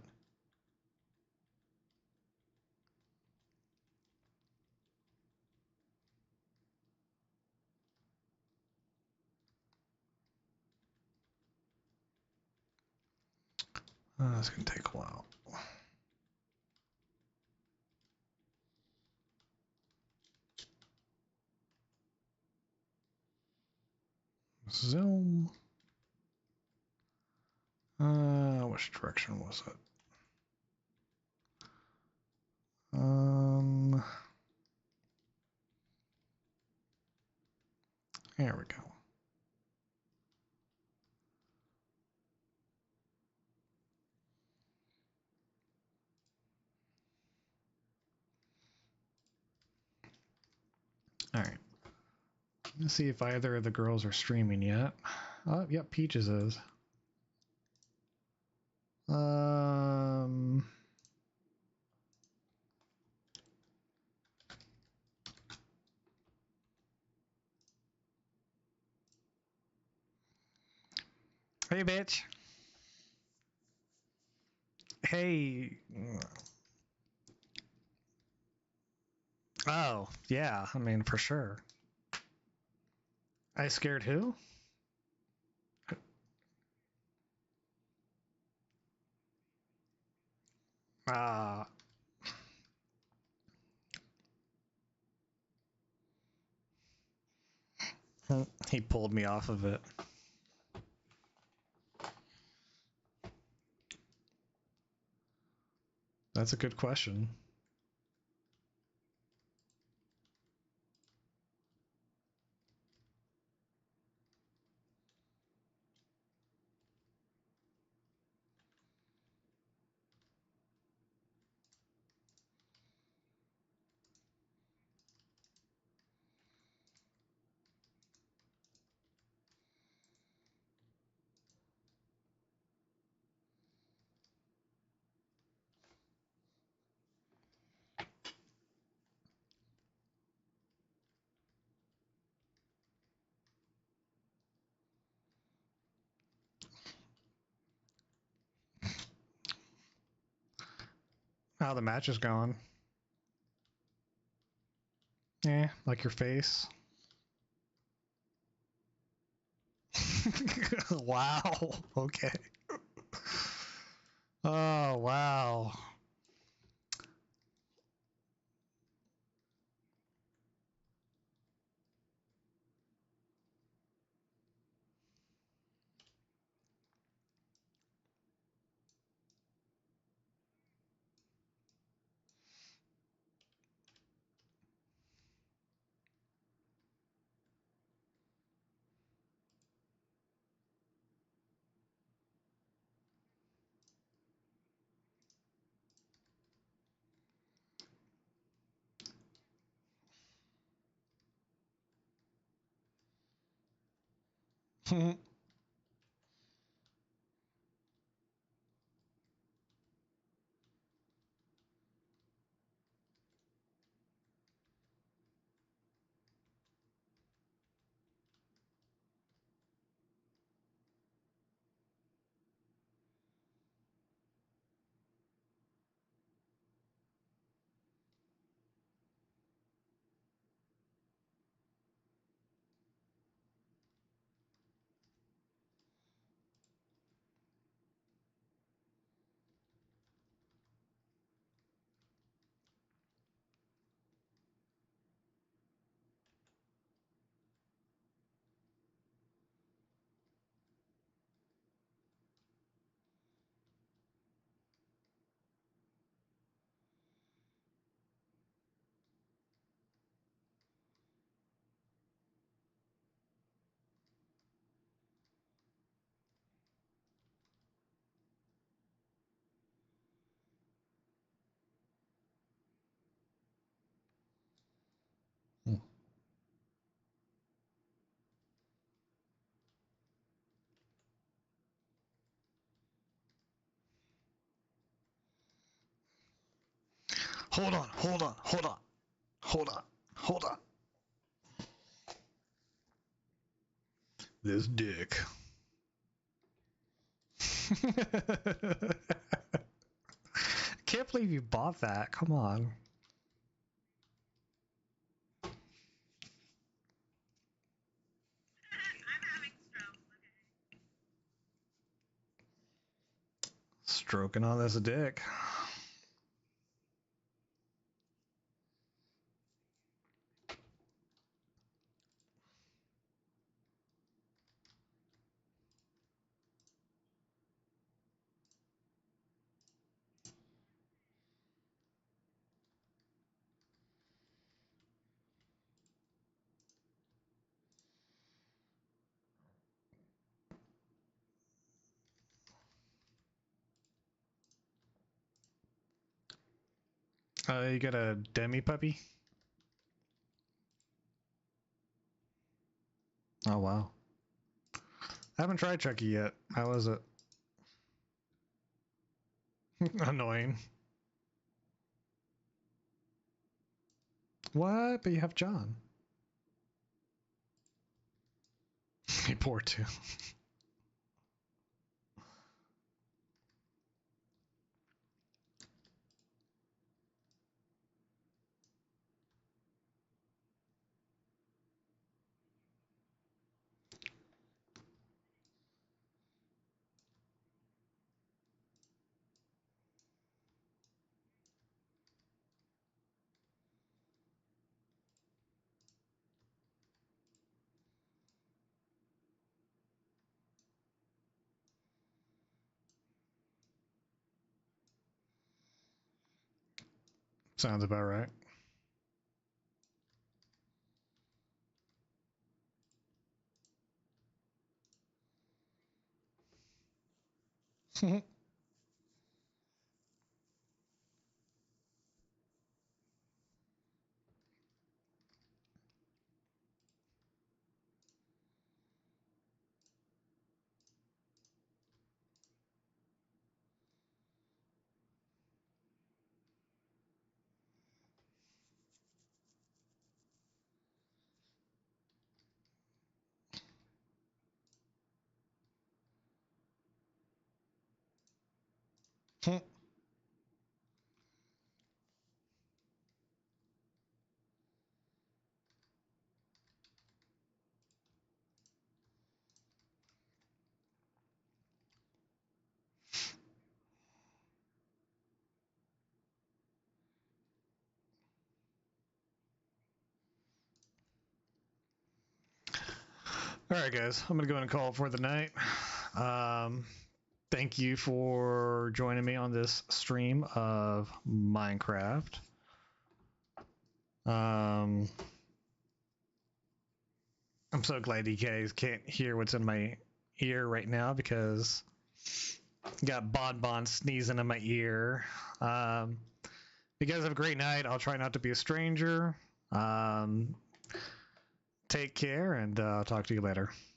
It's gonna take a while. Zoom. Which direction was it? There we go. All right. Let's see if either of the girls are streaming yet. Oh, yep, Peaches is. Hey, bitch. Hey. Oh, yeah. I mean, for sure. I scared who? He pulled me off of it. That's a good question. how the match is going. Yeah, like your face. Wow. Okay. Oh, wow. Hold on, hold on, hold on, hold on, hold on. This dick. Can't believe you bought that. Come on. Stroking on this dick. You got a demi puppy? Oh, wow. I haven't tried Chucky yet. How is it? Annoying. What? But you have John. You poor too. Sounds about right. All right, guys, I'm gonna go ahead and call it for the night. Thank you for joining me on this stream of Minecraft. I'm so glad you guys can't hear what's in my ear right now because I got Bon sneezing in my ear. You guys have a great night. I'll try not to be a stranger. Take care, and I'll talk to you later.